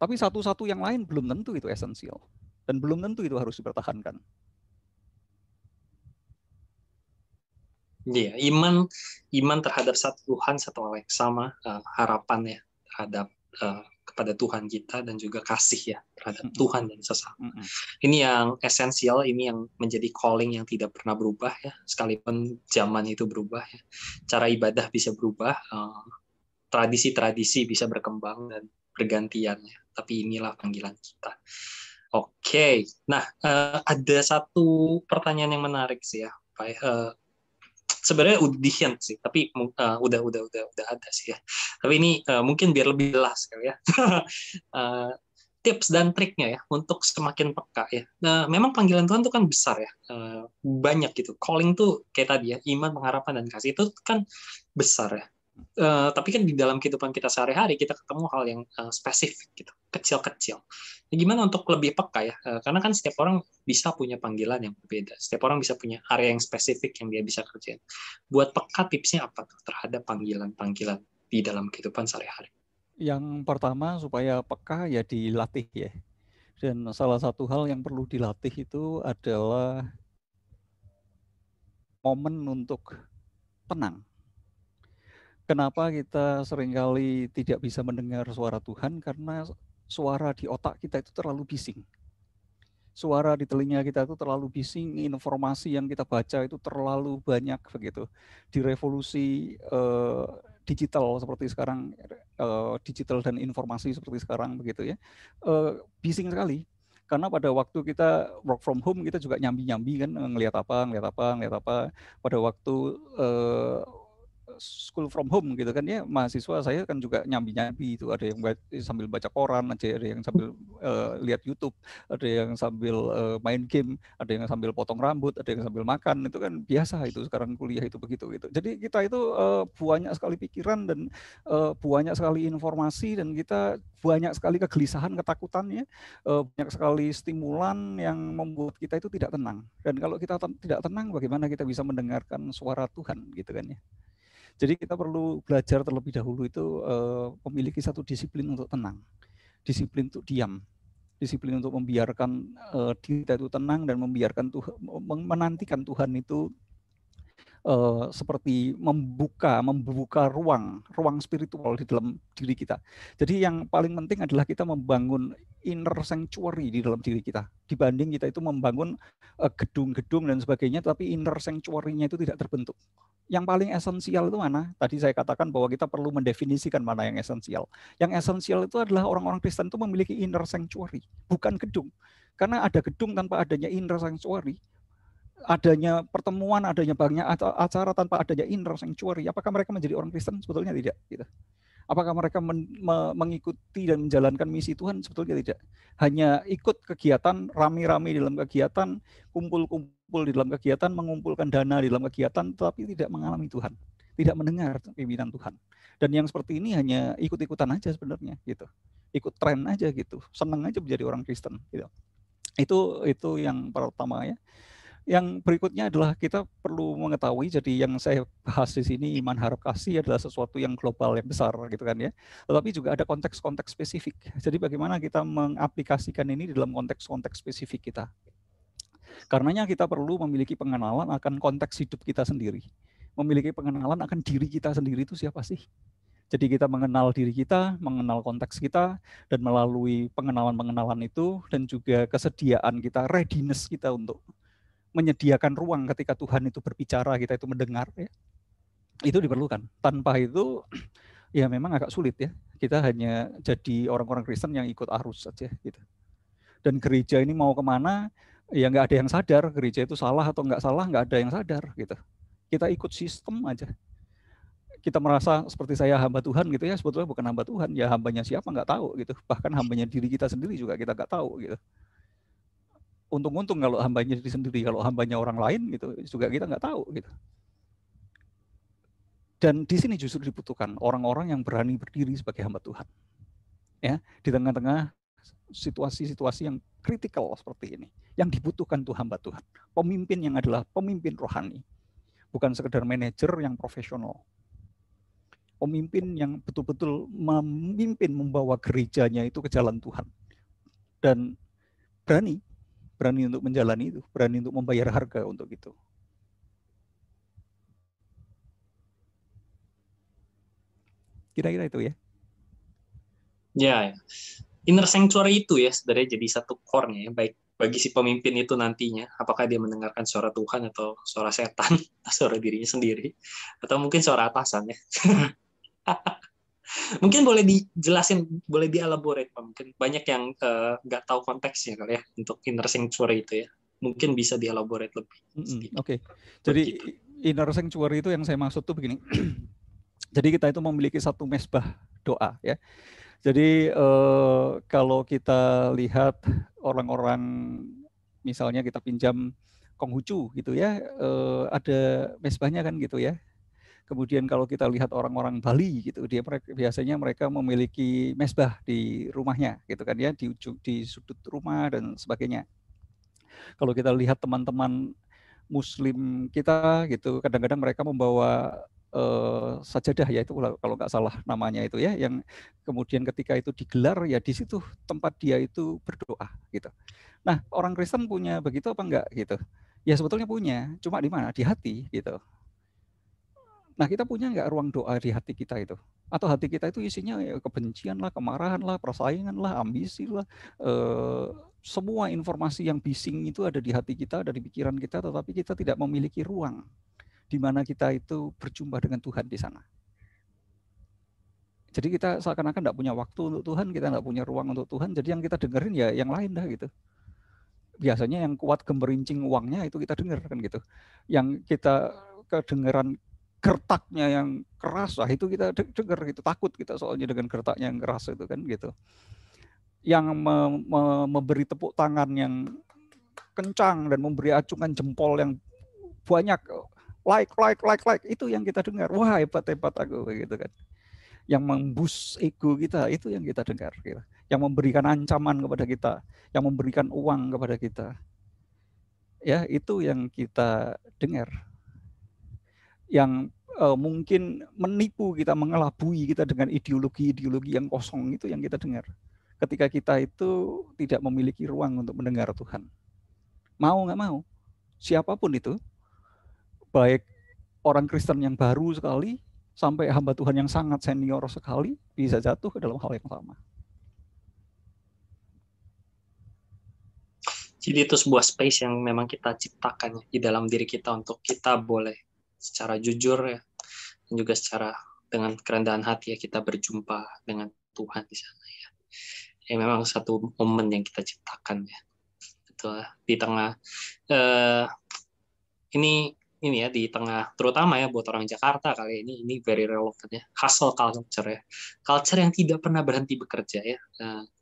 Tapi satu-satu yang lain belum tentu itu esensial. Dan belum tentu itu harus dipertahankan. Iya, iman terhadap satu Tuhan, satu Allah yang sama, harapan ya terhadap kepada Tuhan kita, dan juga kasih ya terhadap Tuhan dan sesama. Ini yang esensial, ini yang menjadi calling yang tidak pernah berubah ya, sekalipun zaman itu berubah ya. Cara ibadah bisa berubah, tradisi-tradisi bisa berkembang dan bergantian ya. Tapi inilah panggilan kita. Oke. Nah, ada satu pertanyaan yang menarik sih ya, Pak. Sebenarnya audition sih, tapi udah ada sih ya. Tapi ini mungkin biar lebih jelas kali ya. Tips dan triknya ya untuk semakin peka ya. Nah, memang panggilan Tuhan itu kan besar ya, banyak gitu. Calling tuh kayak tadi ya, iman, pengharapan, dan kasih itu kan besar ya. Tapi kan di dalam kehidupan kita sehari-hari kita ketemu hal yang spesifik gitu, kecil-kecil. Ya, gimana untuk lebih peka ya? Karena kan setiap orang bisa punya panggilan yang berbeda. Setiap orang bisa punya area yang spesifik yang dia bisa kerjain. Buat peka, tipsnya apa tuh terhadap panggilan-panggilan di dalam kehidupan sehari-hari? Yang pertama supaya peka ya dilatih ya. Dan salah satu hal yang perlu dilatih itu adalah momen untuk tenang. Kenapa kita seringkali tidak bisa mendengar suara Tuhan? Karena suara di otak kita itu terlalu bising. Suara di telinga kita itu terlalu bising, informasi yang kita baca itu terlalu banyak begitu. Di revolusi digital seperti sekarang, digital dan informasi seperti sekarang begitu ya, bising sekali. Karena pada waktu kita work from home kita juga nyambi-nyambi kan, ngelihat apa. Pada waktu school from home gitu kan ya, mahasiswa saya kan juga nyambi-nyambi itu, ada yang sambil baca koran, ada yang sambil lihat YouTube, ada yang sambil main game, ada yang sambil potong rambut, ada yang sambil makan, itu kan biasa itu sekarang kuliah itu begitu gitu. Jadi kita itu banyak sekali pikiran dan banyak sekali informasi, dan kita banyak sekali kegelisahan, ketakutan ya, banyak sekali stimulan yang membuat kita itu tidak tenang. Dan kalau kita tidak tenang, bagaimana kita bisa mendengarkan suara Tuhan gitu kan ya. Jadi kita perlu belajar terlebih dahulu itu memiliki satu disiplin untuk tenang, disiplin untuk diam, disiplin untuk membiarkan diri kita itu tenang dan membiarkan Tuhan, menantikan Tuhan itu seperti membuka ruang spiritual di dalam diri kita. Jadi yang paling penting adalah kita membangun inner sanctuary di dalam diri kita, dibanding kita itu membangun gedung-gedung dan sebagainya, tapi inner sanctuary-nya itu tidak terbentuk. Yang paling esensial itu mana? Tadi saya katakan bahwa kita perlu mendefinisikan mana yang esensial. Yang esensial itu adalah orang-orang Kristen itu memiliki inner sanctuary, bukan gedung. Karena ada gedung tanpa adanya inner sanctuary, adanya pertemuan, adanya banyak acara tanpa adanya inner sanctuary, apakah mereka menjadi orang Kristen? Sebetulnya tidak. Gitu. Apakah mereka mengikuti dan menjalankan misi Tuhan? Sebetulnya tidak. Hanya ikut kegiatan, rame-rame di dalam kegiatan, kumpul-kumpul di dalam kegiatan, mengumpulkan dana di dalam kegiatan, tetapi tidak mengalami Tuhan, tidak mendengar pimpinan Tuhan. Dan yang seperti ini hanya ikut-ikutan aja sebenarnya, gitu. Ikut tren aja gitu, senang aja menjadi orang Kristen. Gitu. Itu yang pertama ya. Yang berikutnya adalah kita perlu mengetahui, jadi yang saya bahas di sini iman harap kasih adalah sesuatu yang global, yang besar gitu kan ya. Tetapi juga ada konteks-konteks spesifik. Jadi bagaimana kita mengaplikasikan ini dalam konteks-konteks spesifik kita. Karenanya kita perlu memiliki pengenalan akan konteks hidup kita sendiri. Memiliki pengenalan akan diri kita sendiri itu siapa sih? Jadi kita mengenal diri kita, mengenal konteks kita, dan melalui pengenalan-pengenalan itu, dan juga kesediaan kita, readiness kita untuk menyediakan ruang ketika Tuhan itu berbicara, kita itu mendengar ya. Itu diperlukan. Tanpa itu ya memang agak sulit ya. Kita hanya jadi orang-orang Kristen yang ikut arus saja gitu. Dan gereja ini mau kemana ya nggak ada yang sadar, gereja itu salah atau nggak salah nggak ada yang sadar gitu. Kita ikut sistem aja. Kita merasa seperti saya hamba Tuhan gitu ya, sebetulnya bukan hamba Tuhan, ya hambanya siapa nggak tahu gitu. Bahkan hambanya diri kita sendiri juga kita nggak tahu gitu. Untung-untung kalau hambanya diri sendiri, kalau hambanya orang lain gitu juga kita nggak tahu gitu. Dan di sini justru dibutuhkan orang-orang yang berani berdiri sebagai hamba Tuhan. Ya, di tengah-tengah situasi-situasi yang kritikal seperti ini, yang dibutuhkan tuh hamba Tuhan. Pemimpin yang adalah pemimpin rohani, bukan sekedar manajer yang profesional. Pemimpin yang betul-betul memimpin, membawa gerejanya itu ke jalan Tuhan. Dan berani untuk menjalani itu, berani untuk membayar harga untuk itu. Kira-kira itu ya. Ya, inner sanctuary itu ya sebenarnya jadi satu core-nya ya, baik bagi si pemimpin itu nantinya, apakah dia mendengarkan suara Tuhan atau suara setan, atau suara dirinya sendiri, atau mungkin suara atasan ya. Mungkin boleh dijelasin, boleh dielaborate Pak. Mungkin banyak yang nggak tahu konteksnya kali ya untuk inner sanctuary itu ya. Mungkin bisa dielaborate lebih. Oke. Jadi inner sanctuary itu yang saya maksud tuh begini. Jadi kita itu memiliki satu mesbah doa ya. Jadi kalau kita lihat orang-orang, misalnya kita pinjam Konghucu gitu ya, ada mesbahnya kan gitu ya. Kemudian kalau kita lihat orang-orang Bali gitu, biasanya mereka memiliki mesbah di rumahnya gitu kan ya, di sudut rumah dan sebagainya. Kalau kita lihat teman-teman Muslim kita gitu, kadang-kadang mereka membawa sajadah ya, itu kalau nggak salah namanya itu ya, yang kemudian ketika itu digelar ya di situ tempat dia itu berdoa gitu. Nah, orang Kristen punya begitu apa enggak gitu? Ya sebetulnya punya, cuma di mana? Di hati gitu. Nah, kita punya nggak ruang doa di hati kita itu? Atau hati kita itu isinya ya kebencian lah, kemarahan lah, persaingan lah, ambisi lah, semua informasi yang bising itu ada di hati kita, ada di pikiran kita, tetapi kita tidak memiliki ruang di mana kita itu berjumpa dengan Tuhan di sana. Jadi kita seakan-akan tidak punya waktu untuk Tuhan, kita tidak punya ruang untuk Tuhan, jadi yang kita dengerin ya yang lain dah gitu. Biasanya yang kuat gemerincing uangnya itu kita dengar kan gitu. Yang kita kedengeran gertaknya yang keras, lah itu kita dengar gitu, takut kita soalnya dengan gertaknya yang keras itu kan gitu. Yang memberi tepuk tangan yang kencang dan memberi acungan jempol yang banyak, like, itu yang kita dengar. Wah, hebat aku gitu kan. Yang membus ego kita, itu yang kita dengar gitu. Yang memberikan ancaman kepada kita, yang memberikan uang kepada kita. Ya, itu yang kita dengar. Yang mungkin menipu kita, mengelabui kita dengan ideologi-ideologi yang kosong, itu yang kita dengar. Ketika kita itu tidak memiliki ruang untuk mendengar Tuhan. Mau nggak mau, siapapun itu, baik orang Kristen yang baru sekali, sampai hamba Tuhan yang sangat senior sekali, bisa jatuh ke dalam hal yang sama. Jadi itu sebuah space yang memang kita ciptakan di dalam diri kita untuk kita boleh secara jujur ya, dan juga secara dengan kerendahan hati ya kita berjumpa dengan Tuhan di sana ya. Ya memang satu momen yang kita ciptakan ya. Betul. Di tengah ini ya di tengah, terutama ya buat orang Jakarta kali ini very relevant ya, hustle culture ya, culture yang tidak pernah berhenti bekerja ya.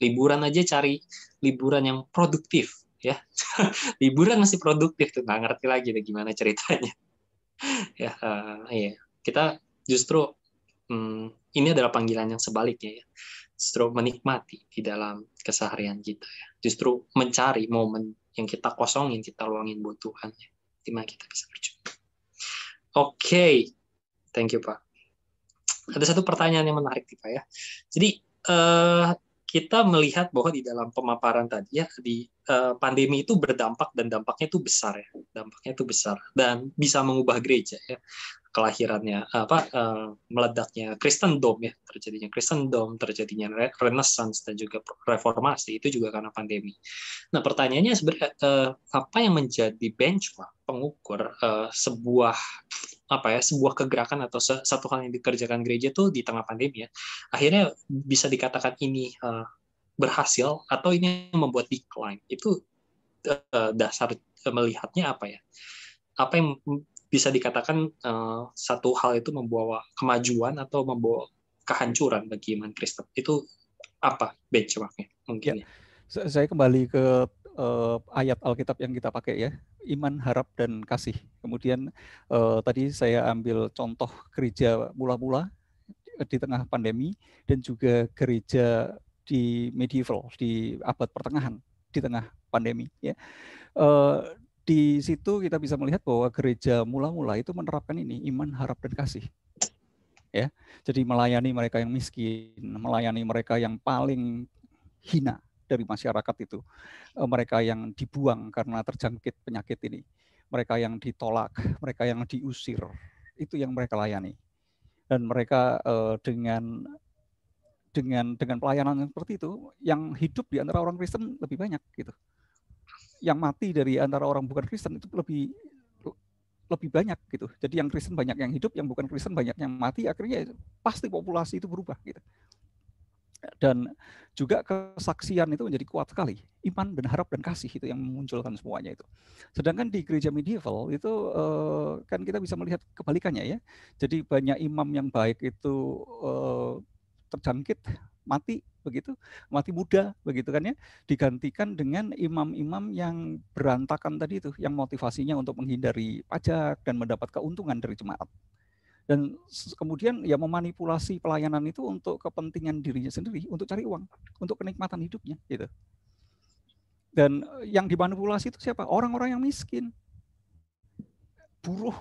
Liburan aja cari liburan yang produktif ya. Liburan masih produktif tuh, nggak ngerti lagi deh gimana ceritanya. Ya, iya. Kita justru ini adalah panggilan yang sebaliknya ya. Justru menikmati di dalam keseharian kita ya. Justru mencari momen yang kita kosongin, kita luangin buat Tuhan ya. Di mana kita bisa berjumpa. Oke. Thank you, Pak. Ada satu pertanyaan yang menarik nih, Pak ya. Jadi kita melihat bahwa di dalam pemaparan tadi ya, di pandemi itu berdampak dan dampaknya itu besar ya. Dampaknya itu besar dan bisa mengubah gereja ya. Kelahirannya meledaknya Kristendom ya, terjadinya Kristendom, terjadinya Renaissance dan juga reformasi itu juga karena pandemi. Nah, pertanyaannya sebenarnya apa yang menjadi benchmark pengukur sebuah kegerakan atau satu hal yang dikerjakan gereja tuh di tengah pandemi ya, akhirnya bisa dikatakan ini berhasil atau ini membuat decline? Itu dasar melihatnya apa ya? Apa yang bisa dikatakan satu hal itu membawa kemajuan atau membawa kehancuran bagi iman Kristen? Itu apa benchmarknya mungkin ya? Saya kembali ke ayat Alkitab yang kita pakai ya, iman, harap, dan kasih. Kemudian tadi saya ambil contoh gereja mula-mula di tengah pandemi dan juga gereja di medieval, di abad pertengahan di tengah pandemi ya. Di situ kita bisa melihat bahwa gereja mula-mula itu menerapkan ini, iman, harap, dan kasih. Ya, jadi melayani mereka yang miskin, melayani mereka yang paling hina dari masyarakat itu, mereka yang dibuang karena terjangkit penyakit ini, mereka yang ditolak, mereka yang diusir, itu yang mereka layani. Dan mereka dengan pelayanan seperti itu, yang hidup di antara orang Kristen lebih banyak gitu. Yang mati dari antara orang bukan Kristen itu lebih banyak gitu. Jadi yang Kristen banyak yang hidup, yang bukan Kristen banyak yang mati, akhirnya pasti populasi itu berubah gitu. Dan juga kesaksian itu menjadi kuat sekali. Iman dan harap dan kasih itu yang memunculkan semuanya itu. Sedangkan di gereja medieval itu kan kita bisa melihat kebalikannya ya. Jadi banyak imam yang baik itu terjangkit, mati begitu, mati muda begitu kan ya, digantikan dengan imam-imam yang berantakan tadi itu, yang motivasinya untuk menghindari pajak dan mendapat keuntungan dari jemaat. Dan kemudian ya memanipulasi pelayanan itu untuk kepentingan dirinya sendiri, untuk cari uang, untuk kenikmatan hidupnya gitu. Dan yang dimanipulasi itu siapa? Orang-orang yang miskin, buruh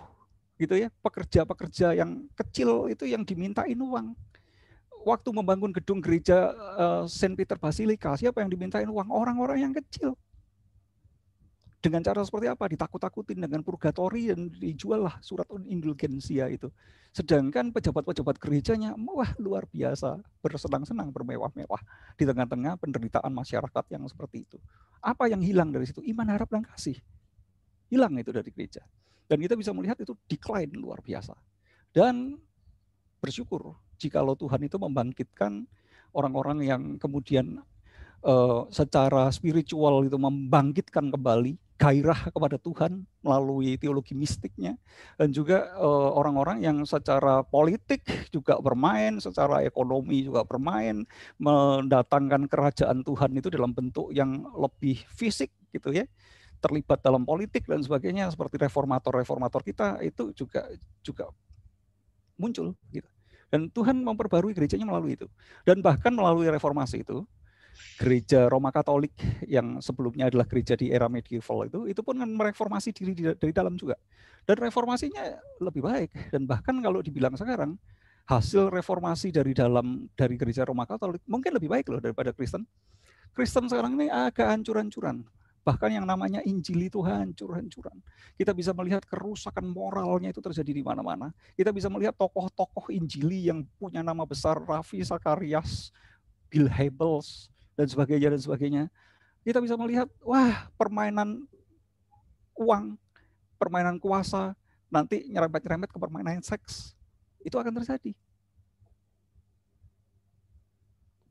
gitu ya, pekerja-pekerja yang kecil itu yang dimintain uang. Waktu membangun gedung gereja Saint Peter Basilica, siapa yang dimintain uang? Orang-orang yang kecil. Dengan cara seperti apa? Ditakut-takutin dengan purgatori dan dijual lah surat indulgensia itu. Sedangkan pejabat-pejabat gerejanya, wah luar biasa, bersenang-senang, bermewah-mewah di tengah-tengah penderitaan masyarakat yang seperti itu. Apa yang hilang dari situ? Iman, harap, dan kasih. Hilang itu dari gereja. Dan kita bisa melihat itu decline luar biasa. Dan bersyukur jikalau Tuhan itu membangkitkan orang-orang yang kemudian secara spiritual itu membangkitkan kembali gairah kepada Tuhan melalui teologi mistiknya, dan juga orang-orang yang secara politik juga bermain, secara ekonomi juga bermain, mendatangkan kerajaan Tuhan itu dalam bentuk yang lebih fisik gitu ya, terlibat dalam politik dan sebagainya, seperti reformator kita itu juga muncul gitu. Dan Tuhan memperbarui gerejanya melalui itu. Dan bahkan melalui reformasi itu, gereja Roma Katolik yang sebelumnya adalah gereja di era medieval itu pun kan mereformasi diri dari dalam juga. Dan reformasinya lebih baik. Dan bahkan kalau dibilang sekarang, hasil reformasi dari gereja Roma Katolik mungkin lebih baik loh daripada Kristen. Kristen sekarang ini agak hancur-hancuran. Bahkan yang namanya Injil itu hancur-hancuran. Kita bisa melihat kerusakan moralnya itu terjadi di mana-mana. Kita bisa melihat tokoh-tokoh Injili yang punya nama besar, Ravi Zacharias, Bill Hybels, dan sebagainya. Kita bisa melihat, wah, permainan uang, permainan kuasa, nanti nyerempet-nyerempet ke permainan seks. Itu akan terjadi.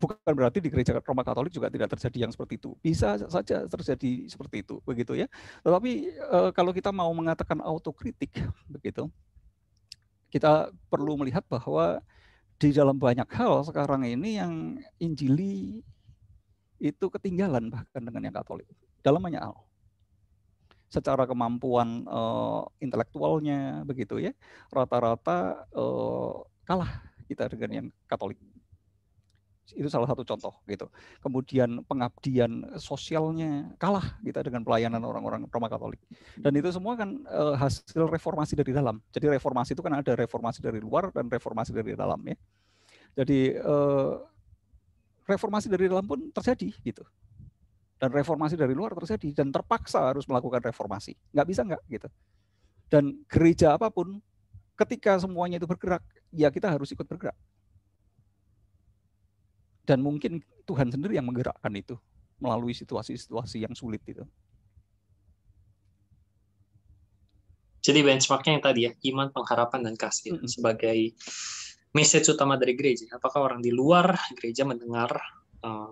Bukan berarti di gereja Roma Katolik juga tidak terjadi yang seperti itu. Bisa saja terjadi seperti itu, begitu ya. Tetapi kalau kita mau mengatakan autokritik, begitu, kita perlu melihat bahwa di dalam banyak hal sekarang ini yang Injili itu ketinggalan bahkan dengan yang Katolik. Dalam banyak hal. Secara kemampuan intelektualnya, begitu ya, rata-rata kalah kita dengan yang Katolik. Itu salah satu contoh gitu. Kemudian pengabdian sosialnya kalah kita dengan pelayanan orang-orang Roma Katolik. Dan itu semua kan hasil reformasi dari dalam. Jadi reformasi itu kan ada reformasi dari luar dan reformasi dari dalam ya. Jadi reformasi dari dalam pun terjadi gitu. Dan reformasi dari luar terjadi dan terpaksa harus melakukan reformasi. Nggak bisa nggak gitu. Dan gereja apapun ketika semuanya itu bergerak, ya kita harus ikut bergerak. Dan mungkin Tuhan sendiri yang menggerakkan itu melalui situasi-situasi yang sulit itu. Jadi benchmarknya yang tadi ya, iman, pengharapan, dan kasih sebagai message utama dari gereja. Apakah orang di luar gereja mendengar,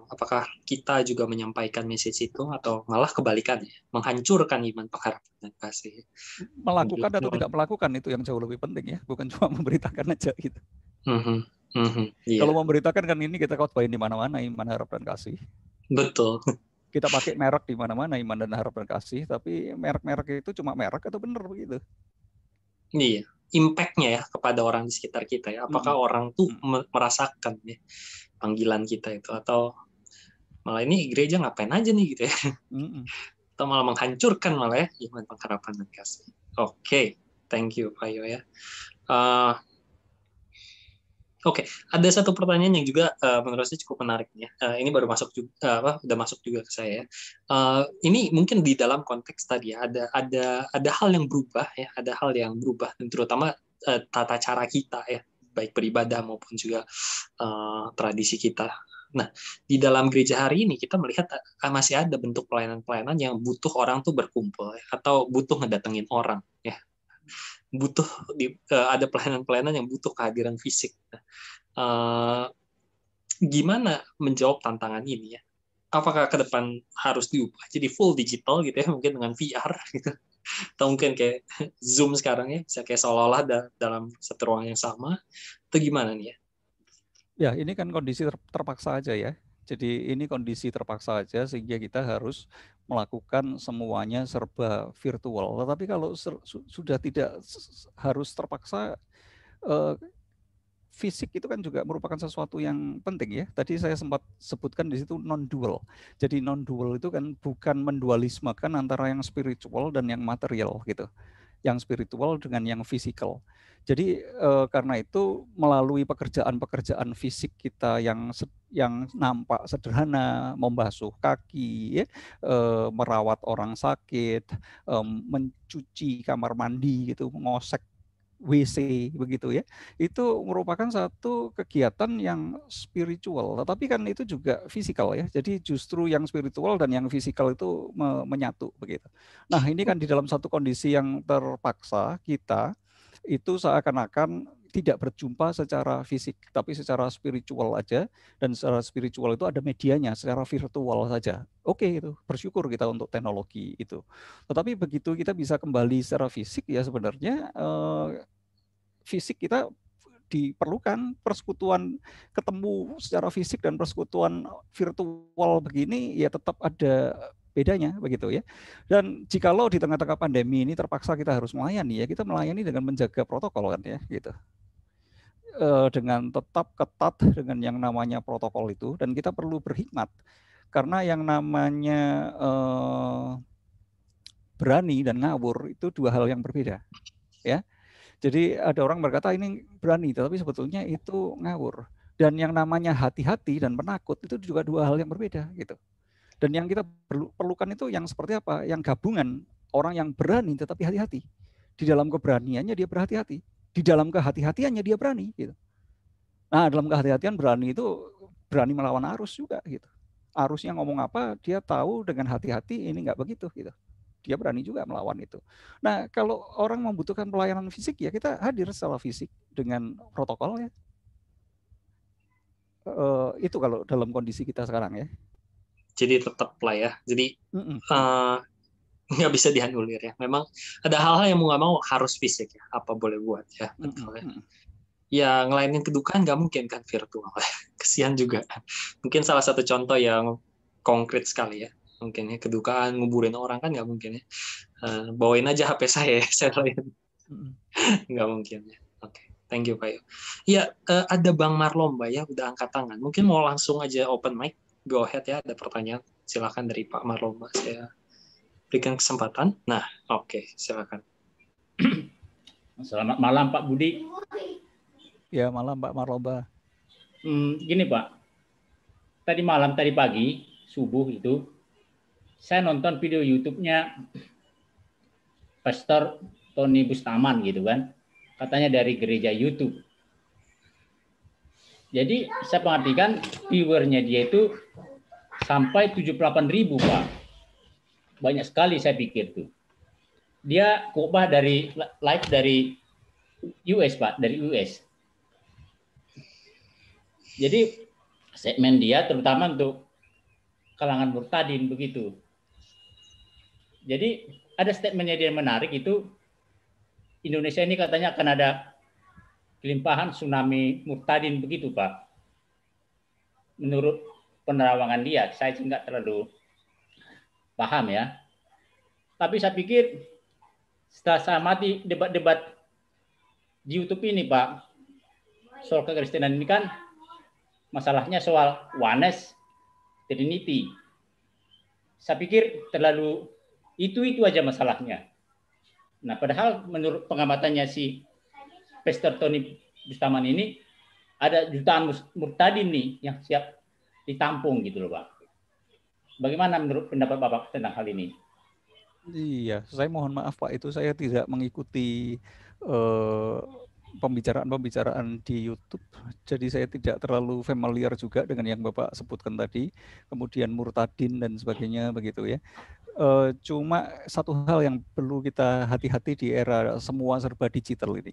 apakah kita juga menyampaikan message itu, atau malah kebalikannya, menghancurkan iman, pengharapan, dan kasih. Melakukan atau tidak melakukan itu yang jauh lebih penting ya, bukan cuma memberitakan aja gitu. Yeah. Kalau memberitakan kan ini kita khotbahin di mana-mana, iman, harap, dan kasih. Betul. Kita pakai merek di mana-mana, iman dan harap dan kasih, tapi merek-merek itu cuma merek atau benar begitu? Iya, impact-nya ya kepada orang di sekitar kita ya. Apakah orang tuh merasakan ya panggilan kita itu, atau malah ini gereja ngapain aja nih gitu ya? Atau malah menghancurkan malah ya iman, pengharapan, dan kasih. Oke, thank you Pak Yo ya. Oke, ada satu pertanyaan yang juga menurut saya cukup menarik ya. Ini baru masuk juga, udah masuk juga ke saya. Ini mungkin di dalam konteks tadi ya, ada hal yang berubah ya, ada hal yang berubah, dan terutama tata cara kita ya, baik beribadah maupun juga tradisi kita. Nah, di dalam gereja hari ini kita melihat masih ada bentuk pelayanan-pelayanan yang butuh orang tuh berkumpul ya, atau butuh ngedatengin orang ya. Butuh ada pelayanan-pelayanan yang butuh kehadiran fisik. Gimana menjawab tantangan ini ya? Apakah ke depan harus diubah jadi full digital gitu ya, mungkin dengan VR gitu, atau mungkin kayak Zoom sekarang ya, bisa kayak seolah-olah dalam satu ruang yang sama, atau gimana nih ya? Ya, ini kan kondisi terpaksa aja ya. Jadi ini kondisi terpaksa aja sehingga kita harus melakukan semuanya serba virtual. Tetapi kalau sudah tidak harus terpaksa, fisik itu kan juga merupakan sesuatu yang penting ya. Tadi saya sempat sebutkan di situ non-dual. Jadi non-dual itu kan bukan mendualismekan antara yang spiritual dan yang material gitu. Yang spiritual dengan yang fisikal. Jadi karena itu melalui pekerjaan-pekerjaan fisik kita yang yang nampak sederhana, membasuh kaki, ya, merawat orang sakit, mencuci kamar mandi gitu, mengosek WC begitu ya. Itu merupakan satu kegiatan yang spiritual, tetapi kan itu juga fisikal ya. Jadi justru yang spiritual dan yang fisikal itu menyatu begitu. Nah, ini kan di dalam satu kondisi yang terpaksa kita itu seakan-akan tidak berjumpa secara fisik, tapi secara spiritual aja, dan secara spiritual itu ada medianya, secara virtual saja. Oke, itu bersyukur kita untuk teknologi itu. Tetapi begitu kita bisa kembali secara fisik ya sebenarnya fisik kita diperlukan, persekutuan ketemu secara fisik dan persekutuan virtual begini ya tetap ada bedanya begitu ya. Dan jikalau di tengah-tengah pandemi ini terpaksa kita harus melayani ya, kita melayani dengan menjaga protokol kan ya gitu. Dengan tetap ketat dengan yang namanya protokol itu, dan kita perlu berhikmat karena yang namanya berani dan ngawur itu dua hal yang berbeda ya. Jadi ada orang berkata ini berani, tetapi sebetulnya itu ngawur. Dan yang namanya hati-hati dan penakut itu juga dua hal yang berbeda gitu. Dan yang kita perlukan itu yang seperti apa? Yang gabungan orang yang berani tetapi hati-hati. Di dalam keberaniannya dia berhati-hati. Di dalam kehati-hatiannya dia berani gitu. Nah, dalam kehati-hatian berani itu berani melawan arus juga gitu. Arusnya ngomong apa, dia tahu dengan hati-hati ini nggak begitu gitu. Dia berani juga melawan itu. Nah, kalau orang membutuhkan pelayanan fisik ya kita hadir secara fisik dengan protokol ya. Itu kalau dalam kondisi kita sekarang ya. Jadi tetap lah ya. Jadi nggak bisa dianulir ya. Memang ada hal-hal yang mau nggak mau harus fisik ya. Apa boleh buat ya. Betul ya. Ya ngelainin kedukaan nggak mungkin kan virtual. Kesian juga. Mungkin salah satu contoh yang konkret sekali ya. Mungkin ya kedukaan nguburin orang kan nggak mungkin ya. Bawain aja HP saya lain. Nggak mungkin ya. Oke. Thank you Pak Yo. Ya ada Bang Marlomba ya udah angkat tangan. Mungkin mau langsung aja open mic. Go ahead ya, ada pertanyaan. Silakan dari Pak Marlomba. Saya berikan kesempatan. Nah, oke, silakan. Selamat malam Pak Budi. Ya, malam Pak Marlomba. Gini Pak, tadi pagi, subuh itu, saya nonton video YouTube-nya Pastor Tony Bustaman gitu kan. Katanya dari gereja YouTube. Jadi saya perhatikan viewernya dia itu sampai 78.000 Pak. Banyak sekali saya pikir tuh. Dia khotbah dari live dari US Pak, dari US. Jadi segmen dia terutama untuk kalangan murtadin begitu. Jadi ada statementnya dia menarik itu, Indonesia ini katanya akan ada kelimpahan tsunami murtadin begitu Pak. Menurut penerawangan dia, saya sih nggak terlalu paham ya. Tapi saya pikir setelah saya mati debat-debat di YouTube ini Pak, soal kekristenan ini kan masalahnya soal oneness, Trinity. Saya pikir terlalu itu aja masalahnya. Nah, padahal menurut pengamatannya si Pastor Tony Bustaman ini ada jutaan murtadin nih yang siap ditampung gitu loh Pak. Bagaimana menurut pendapat Bapak tentang hal ini? Iya, saya mohon maaf Pak, itu saya tidak mengikuti pembicaraan di YouTube, jadi saya tidak terlalu familiar juga dengan yang Bapak sebutkan tadi, kemudian murtadin dan sebagainya begitu ya. Cuma satu hal yang perlu kita hati-hati di era semua serba digital ini,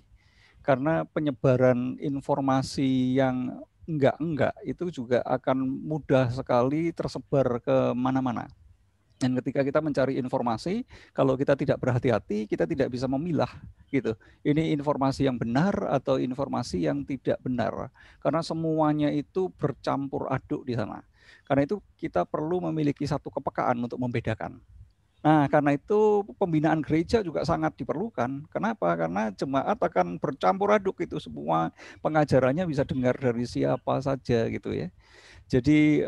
karena penyebaran informasi yang enggak itu juga akan mudah sekali tersebar ke mana-mana. Dan ketika kita mencari informasi, kalau kita tidak berhati-hati, kita tidak bisa memilah gitu. Ini informasi yang benar atau informasi yang tidak benar, karena semuanya itu bercampur aduk di sana. Karena itu kita perlu memiliki satu kepekaan untuk membedakan. Nah, karena itu pembinaan gereja juga sangat diperlukan. Kenapa? Karena jemaat akan bercampur aduk itu, semua pengajarannya bisa dengar dari siapa saja gitu ya. Jadi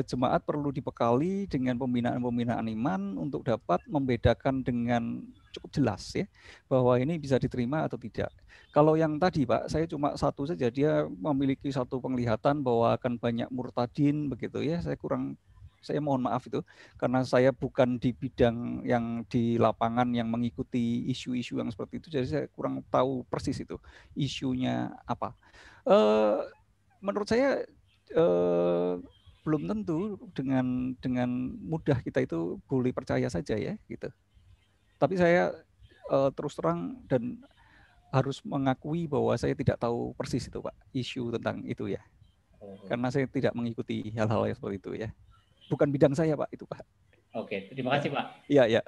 jemaat perlu dibekali dengan pembinaan-pembinaan iman untuk dapat membedakan dengan cukup jelas ya bahwa ini bisa diterima atau tidak. Kalau yang tadi Pak, saya cuma satu saja, dia memiliki satu penglihatan bahwa akan banyak murtadin begitu ya. Saya mohon maaf itu karena saya bukan di bidang yang di lapangan yang mengikuti isu-isu yang seperti itu, jadi saya kurang tahu persis itu isunya apa. Menurut saya belum tentu dengan mudah kita itu boleh percaya saja ya gitu. Tapi saya terus terang dan harus mengakui bahwa saya tidak tahu persis itu Pak, isu tentang itu ya. Karena saya tidak mengikuti hal-hal yang seperti itu ya. Bukan bidang saya Pak itu Pak. Oke, terima kasih Pak. Iya ya.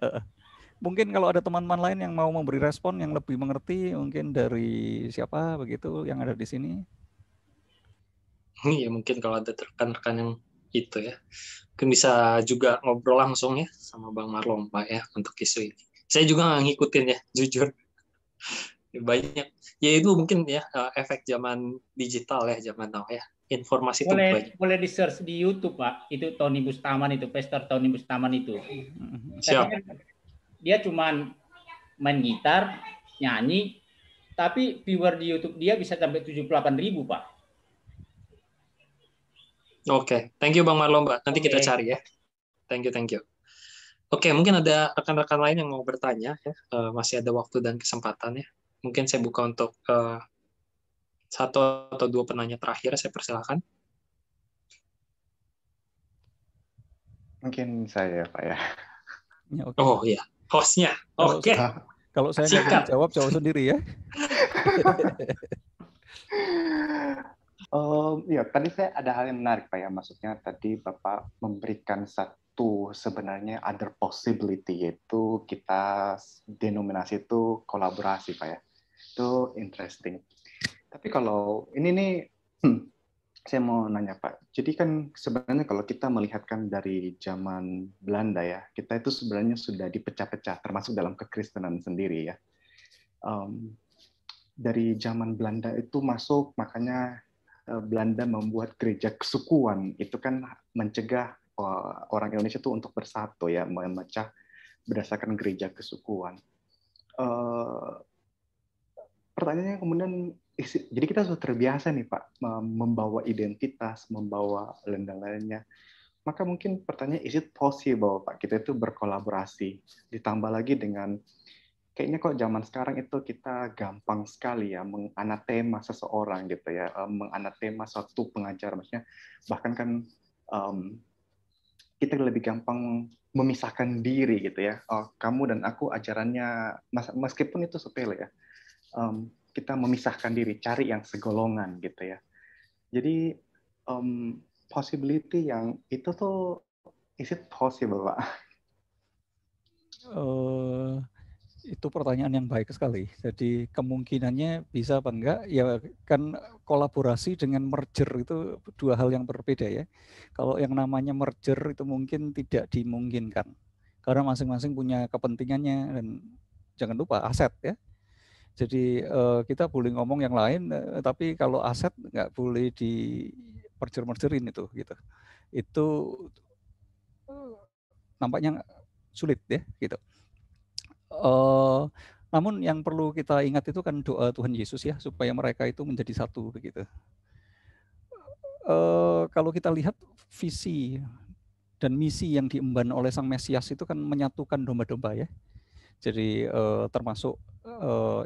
Mungkin kalau ada teman-teman lain yang mau memberi respon yang lebih mengerti, mungkin dari siapa begitu yang ada di sini. Iya, mungkin kalau ada rekan-rekan yang itu ya, mungkin bisa juga ngobrol langsung ya sama Bang Marlon Pak ya untuk isu ini. Saya juga nggak ngikutin ya, jujur. Banyak. Ya itu mungkin ya efek zaman digital ya, zaman now ya. Informasi itu banyak. Boleh di search di YouTube Pak, itu Tony Bustaman itu, Pastor Tony Bustaman itu. Siap. Dia cuman main gitar, nyanyi, tapi viewer di YouTube dia bisa sampai 78.000 Pak. Oke, thank you Bang Marlon Mbak. Nanti kita cari ya. Thank you. Oke, mungkin ada rekan-rekan lain yang mau bertanya ya. Masih ada waktu dan kesempatan ya. Mungkin saya buka untuk satu atau dua penanya terakhir, saya persilakan. Mungkin saya Pak ya. Ya, okay. Oh iya, hostnya. Oke. Kalau saya nggak jawab sendiri ya. Ya, tadi saya ada hal yang menarik Pak ya. Maksudnya tadi Bapak memberikan satu sebenarnya other possibility, yaitu kita denominasi itu kolaborasi Pak ya. Itu interesting. Tapi kalau ini nih, saya mau nanya Pak. Jadi kan sebenarnya kalau kita melihatkan dari zaman Belanda ya, kita itu sebenarnya sudah dipecah-pecah, termasuk dalam kekristenan sendiri ya. Dari zaman Belanda itu masuk, makanya Belanda membuat gereja kesukuan. Itu kan mencegah orang Indonesia itu untuk bersatu ya, memecah berdasarkan gereja kesukuan. Pertanyaannya kemudian, jadi kita sudah terbiasa nih Pak, membawa identitas, membawa lain-lainnya. Maka mungkin pertanyaan, is it possible Pak, kita itu berkolaborasi, ditambah lagi dengan, kayaknya kok zaman sekarang itu kita gampang sekali ya menganatema seseorang gitu ya, menganatema suatu pengajar, maksudnya bahkan kan kita lebih gampang memisahkan diri gitu ya. Oh, kamu dan aku ajarannya, meskipun itu sepele ya, kita memisahkan diri, cari yang segolongan gitu ya. Jadi possibility yang itu tuh, is it possible Pak? Itu pertanyaan yang baik sekali. Jadi kemungkinannya bisa apa enggak? Ya kan kolaborasi dengan merger itu dua hal yang berbeda ya. Kalau yang namanya merger itu mungkin tidak dimungkinkan. Karena masing-masing punya kepentingannya dan jangan lupa aset ya. Jadi kita boleh ngomong yang lain, tapi kalau aset nggak boleh di merger-mergerin itu gitu. Itu nampaknya sulit ya gitu. Namun yang perlu kita ingat itu kan doa Tuhan Yesus ya, supaya mereka itu menjadi satu begitu. Kalau kita lihat visi dan misi yang diemban oleh Sang Mesias itu kan menyatukan domba-domba ya. Jadi termasuk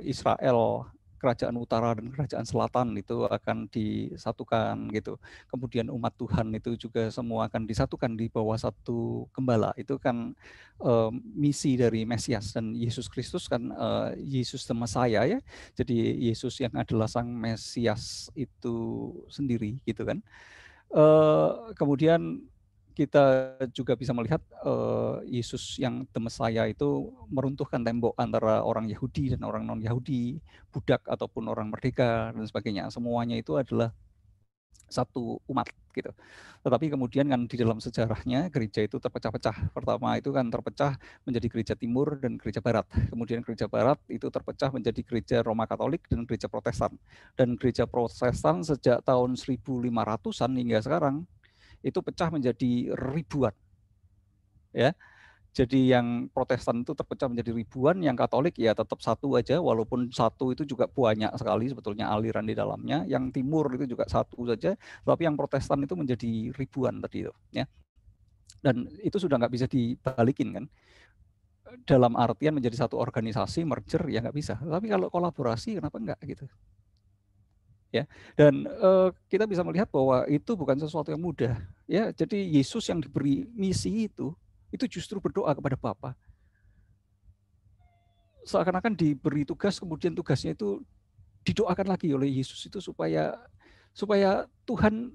Israel, kerajaan utara dan kerajaan selatan itu akan disatukan gitu. Kemudian umat Tuhan itu juga semua akan disatukan di bawah satu gembala. Itu kan misi dari Mesias, dan Yesus Kristus kan Yesus the Messiah ya. Jadi Yesus yang adalah Sang Mesias itu sendiri gitu kan. Kemudian kita juga bisa melihat Yesus yang the Messiah itu meruntuhkan tembok antara orang Yahudi dan orang non-Yahudi, budak ataupun orang merdeka dan sebagainya. Semuanya itu adalah satu umat gitu. Tetapi kemudian kan di dalam sejarahnya gereja itu terpecah-pecah. Pertama itu kan terpecah menjadi gereja timur dan gereja barat. Kemudian gereja barat itu terpecah menjadi gereja Roma Katolik dan gereja Protestan. Dan gereja Protestan sejak tahun 1500-an hingga sekarang itu pecah menjadi ribuan. Ya. Jadi yang Protestan itu terpecah menjadi ribuan, yang Katolik ya tetap satu aja, walaupun satu itu juga banyak sekali sebetulnya aliran di dalamnya. Yang Timur itu juga satu saja, tapi yang Protestan itu menjadi ribuan tadi itu, ya. Dan itu sudah nggak bisa dibalikin kan. Dalam artian menjadi satu organisasi, merger ya nggak bisa. Tapi kalau kolaborasi kenapa enggak gitu? Ya, dan kita bisa melihat bahwa itu bukan sesuatu yang mudah. Ya, jadi Yesus yang diberi misi itu justru berdoa kepada Bapa. Seakan-akan diberi tugas, kemudian tugasnya itu didoakan lagi oleh Yesus itu supaya Tuhan,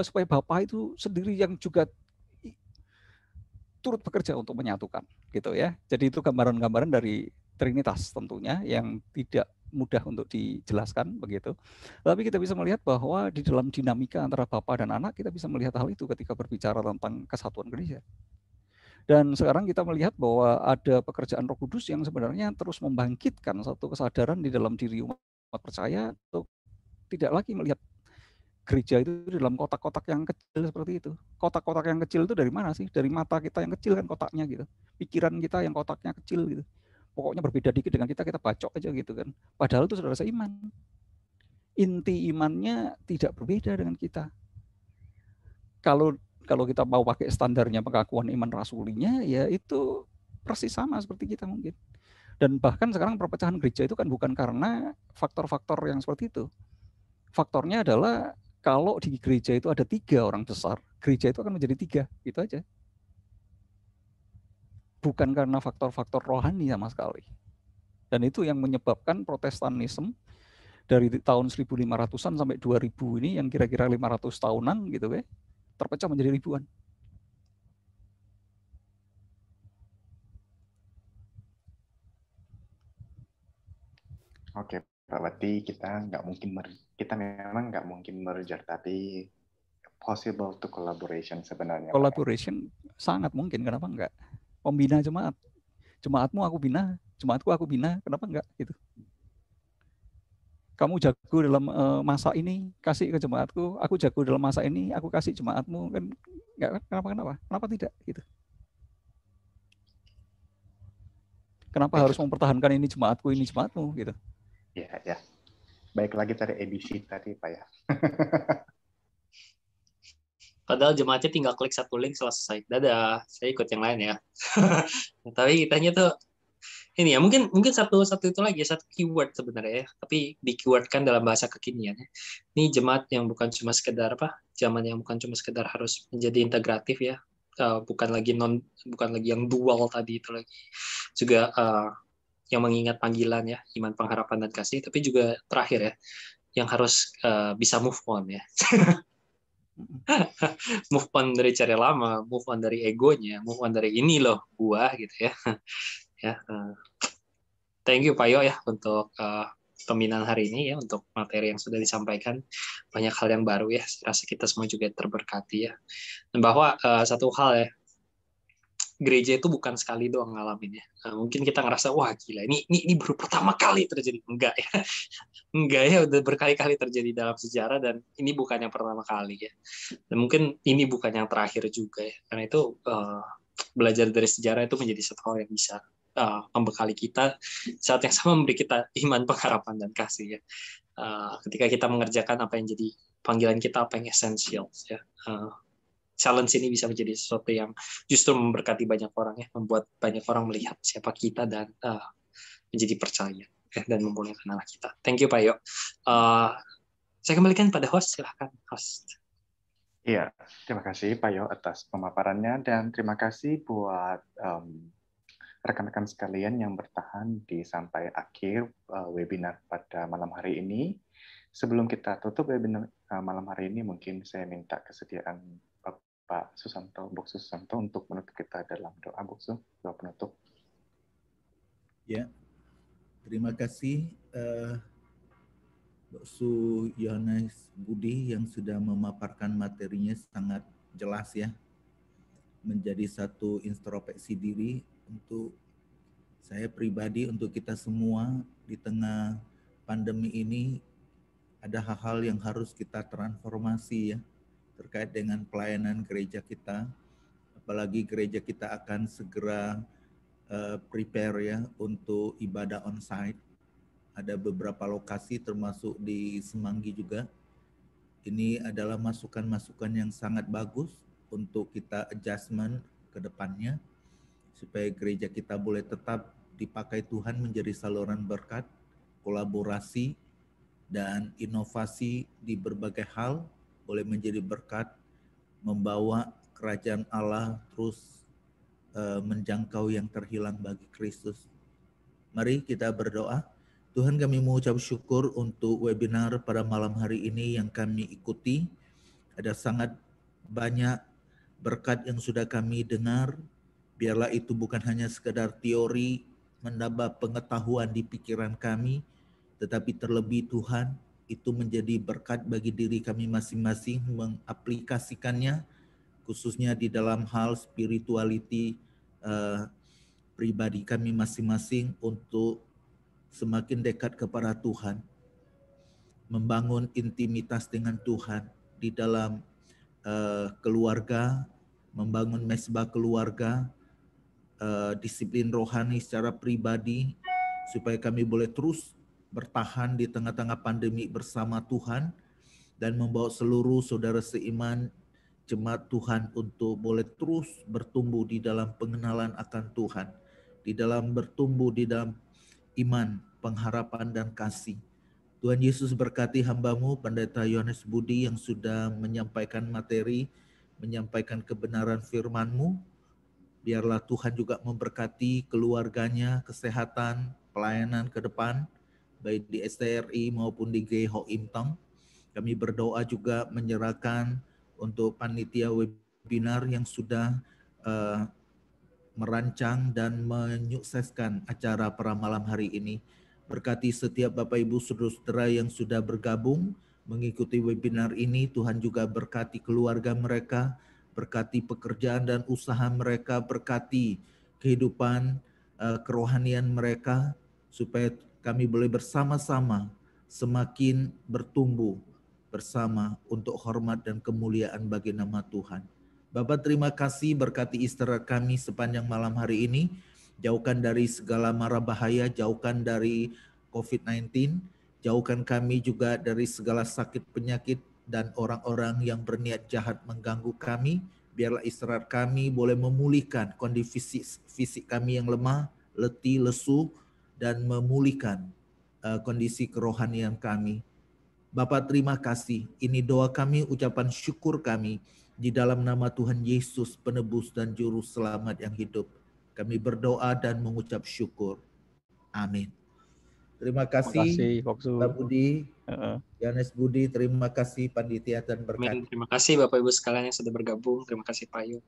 supaya Bapa itu sendiri yang juga turut bekerja untuk menyatukan, gitu ya. Jadi itu gambaran-gambaran dari Trinitas tentunya yang tidak mudah untuk dijelaskan begitu. Tapi kita bisa melihat bahwa di dalam dinamika antara Bapa dan Anak, kita bisa melihat hal itu ketika berbicara tentang kesatuan gereja. Dan sekarang kita melihat bahwa ada pekerjaan Roh Kudus yang sebenarnya terus membangkitkan satu kesadaran di dalam diri umat percaya untuk tidak lagi melihat gereja itu dalam kotak-kotak yang kecil seperti itu. Kotak-kotak yang kecil itu dari mana sih? Dari mata kita yang kecil kan kotaknya gitu. Pikiran kita yang kotaknya kecil gitu. Pokoknya berbeda dikit dengan kita bacok aja gitu kan. Padahal itu saudara seiman. Inti imannya tidak berbeda dengan kita. Kalau kita mau pakai standarnya pengakuan iman rasulinya, ya itu persis sama seperti kita mungkin. Dan bahkan sekarang perpecahan gereja itu kan bukan karena faktor-faktor yang seperti itu. Faktornya adalah kalau di gereja itu ada 3 orang besar, gereja itu akan menjadi 3, gitu aja. Bukan karena faktor-faktor rohani sama sekali. Dan itu yang menyebabkan Protestanisme dari tahun 1500-an sampai 2000 ini yang kira-kira 500 tahunan gitu ya, terpecah menjadi ribuan. Oke, Pak, berarti kita memang nggak mungkin merger, tapi possible to collaboration sebenarnya, Pak. Collaboration sangat mungkin, kenapa enggak? Pembina jemaat, jemaatmu aku bina, jemaatku aku bina, kenapa enggak gitu? Kamu jago dalam masa ini, kasih ke jemaatku, aku jago dalam masa ini, aku kasih jemaatmu, kan enggak, kenapa tidak gitu? Kenapa harus mempertahankan ini jemaatku, ini jemaatmu gitu? Ya. Baik lagi tadi ABC tadi, Pak ya. Padahal jemaatnya tinggal klik satu link selesai. Dadah, saya ikut yang lain ya. Tapi kitanya tuh ini ya, mungkin satu itu lagi, satu keyword sebenarnya ya, tapi di keywordkan dalam bahasa kekinian ya. Ini jemaat yang bukan cuma sekedar zaman yang bukan cuma sekedar harus menjadi integratif ya, bukan lagi yang dual tadi itu lagi, juga yang mengingat panggilan ya, iman, pengharapan, dan kasih, tapi juga terakhir ya, yang harus bisa move on ya. Move on dari cara lama, move on dari egonya, move on dari ini loh gua gitu ya. Ya, thank you Pak Yo ya untuk pembinaan hari ini ya, untuk materi yang sudah disampaikan. Banyak hal yang baru ya, saya rasa kita semua juga terberkati ya. Dan bahwa satu hal ya, gereja itu bukan sekali doang ngalamin ya. Mungkin kita ngerasa wah gila ini baru pertama kali terjadi, enggak ya. Enggak ya, udah berkali-kali terjadi dalam sejarah, dan ini bukan yang pertama kali ya. Dan mungkin ini bukan yang terakhir juga ya. Karena itu belajar dari sejarah itu menjadi satu hal yang bisa membekali kita, saat yang sama memberi kita iman, pengharapan, dan kasih ya. Ketika kita mengerjakan apa yang jadi panggilan kita, apa yang esensial ya. Challenge ini bisa menjadi sesuatu yang justru memberkati banyak orang ya, membuat banyak orang melihat siapa kita dan menjadi percaya dan memuliakan Allah kita. Thank you Pak Yo. Saya kembalikan pada host, silahkan host. Iya, terima kasih Pak Yo atas pemaparannya, dan terima kasih buat rekan-rekan sekalian yang bertahan di sampai akhir webinar pada malam hari ini. Sebelum kita tutup webinar malam hari ini, mungkin saya minta kesediaan Pak Susanto, Bu Susanto, untuk menutup kita dalam doa, Bu Su, doa penutup. Ya, terima kasih Bu Su Yohanes Budi yang sudah memaparkan materinya sangat jelas ya, menjadi satu introspeksi diri untuk saya pribadi, untuk kita semua di tengah pandemi ini. Ada hal-hal yang harus kita transformasi ya, terkait dengan pelayanan gereja kita. Apalagi gereja kita akan segera prepare ya untuk ibadah onsite. Ada beberapa lokasi termasuk di Semanggi juga. Ini adalah masukan-masukan yang sangat bagus untuk kita adjustment ke depannya supaya gereja kita boleh tetap dipakai Tuhan menjadi saluran berkat, kolaborasi dan inovasi di berbagai hal boleh menjadi berkat, membawa kerajaan Allah terus menjangkau yang terhilang bagi Kristus. Mari kita berdoa. Tuhan, kami mengucap syukur untuk webinar pada malam hari ini yang kami ikuti. Ada sangat banyak berkat yang sudah kami dengar. Biarlah itu bukan hanya sekedar teori, menambah pengetahuan di pikiran kami, tetapi terlebih Tuhan, itu menjadi berkat bagi diri kami masing-masing mengaplikasikannya, khususnya di dalam hal spirituality pribadi kami masing-masing untuk semakin dekat kepada Tuhan, membangun intimitas dengan Tuhan di dalam keluarga, membangun mesbah keluarga, disiplin rohani secara pribadi, supaya kami boleh terus bertahan di tengah-tengah pandemi bersama Tuhan dan membawa seluruh saudara seiman jemaat Tuhan untuk boleh terus bertumbuh di dalam pengenalan akan Tuhan, di dalam bertumbuh di dalam iman, pengharapan dan kasih. Tuhan Yesus berkati hamba-Mu Pendeta Yohanes Budi yang sudah menyampaikan materi, menyampaikan kebenaran firman-Mu. Biarlah Tuhan juga memberkati keluarganya, kesehatan, pelayanan ke depan, baik di STRI maupun di GH Imtong. Kami berdoa juga menyerahkan untuk panitia webinar yang sudah merancang dan menyukseskan acara pada malam hari ini. Berkati setiap Bapak Ibu Saudara yang sudah bergabung mengikuti webinar ini. Tuhan juga berkati keluarga mereka, berkati pekerjaan dan usaha mereka, berkati kehidupan kerohanian mereka, supaya kami boleh bersama-sama semakin bertumbuh bersama untuk hormat dan kemuliaan bagi nama Tuhan. Bapak, terima kasih berkati istirahat kami sepanjang malam hari ini. Jauhkan dari segala mara bahaya, jauhkan dari COVID-19, jauhkan kami juga dari segala sakit penyakit dan orang-orang yang berniat jahat mengganggu kami. Biarlah istirahat kami boleh memulihkan kondisi fisik kami yang lemah, letih, lesu, dan memulihkan kondisi kerohanian kami. Bapak, terima kasih. Ini doa kami, ucapan syukur kami di dalam nama Tuhan Yesus, penebus dan juru selamat yang hidup. Kami berdoa dan mengucap syukur. Amin. Terima kasih Pak Budi, Yohanes Budi, terima kasih panitia dan berkat. Terima kasih Bapak Ibu sekalian yang sudah bergabung. Terima kasih Pak Yu.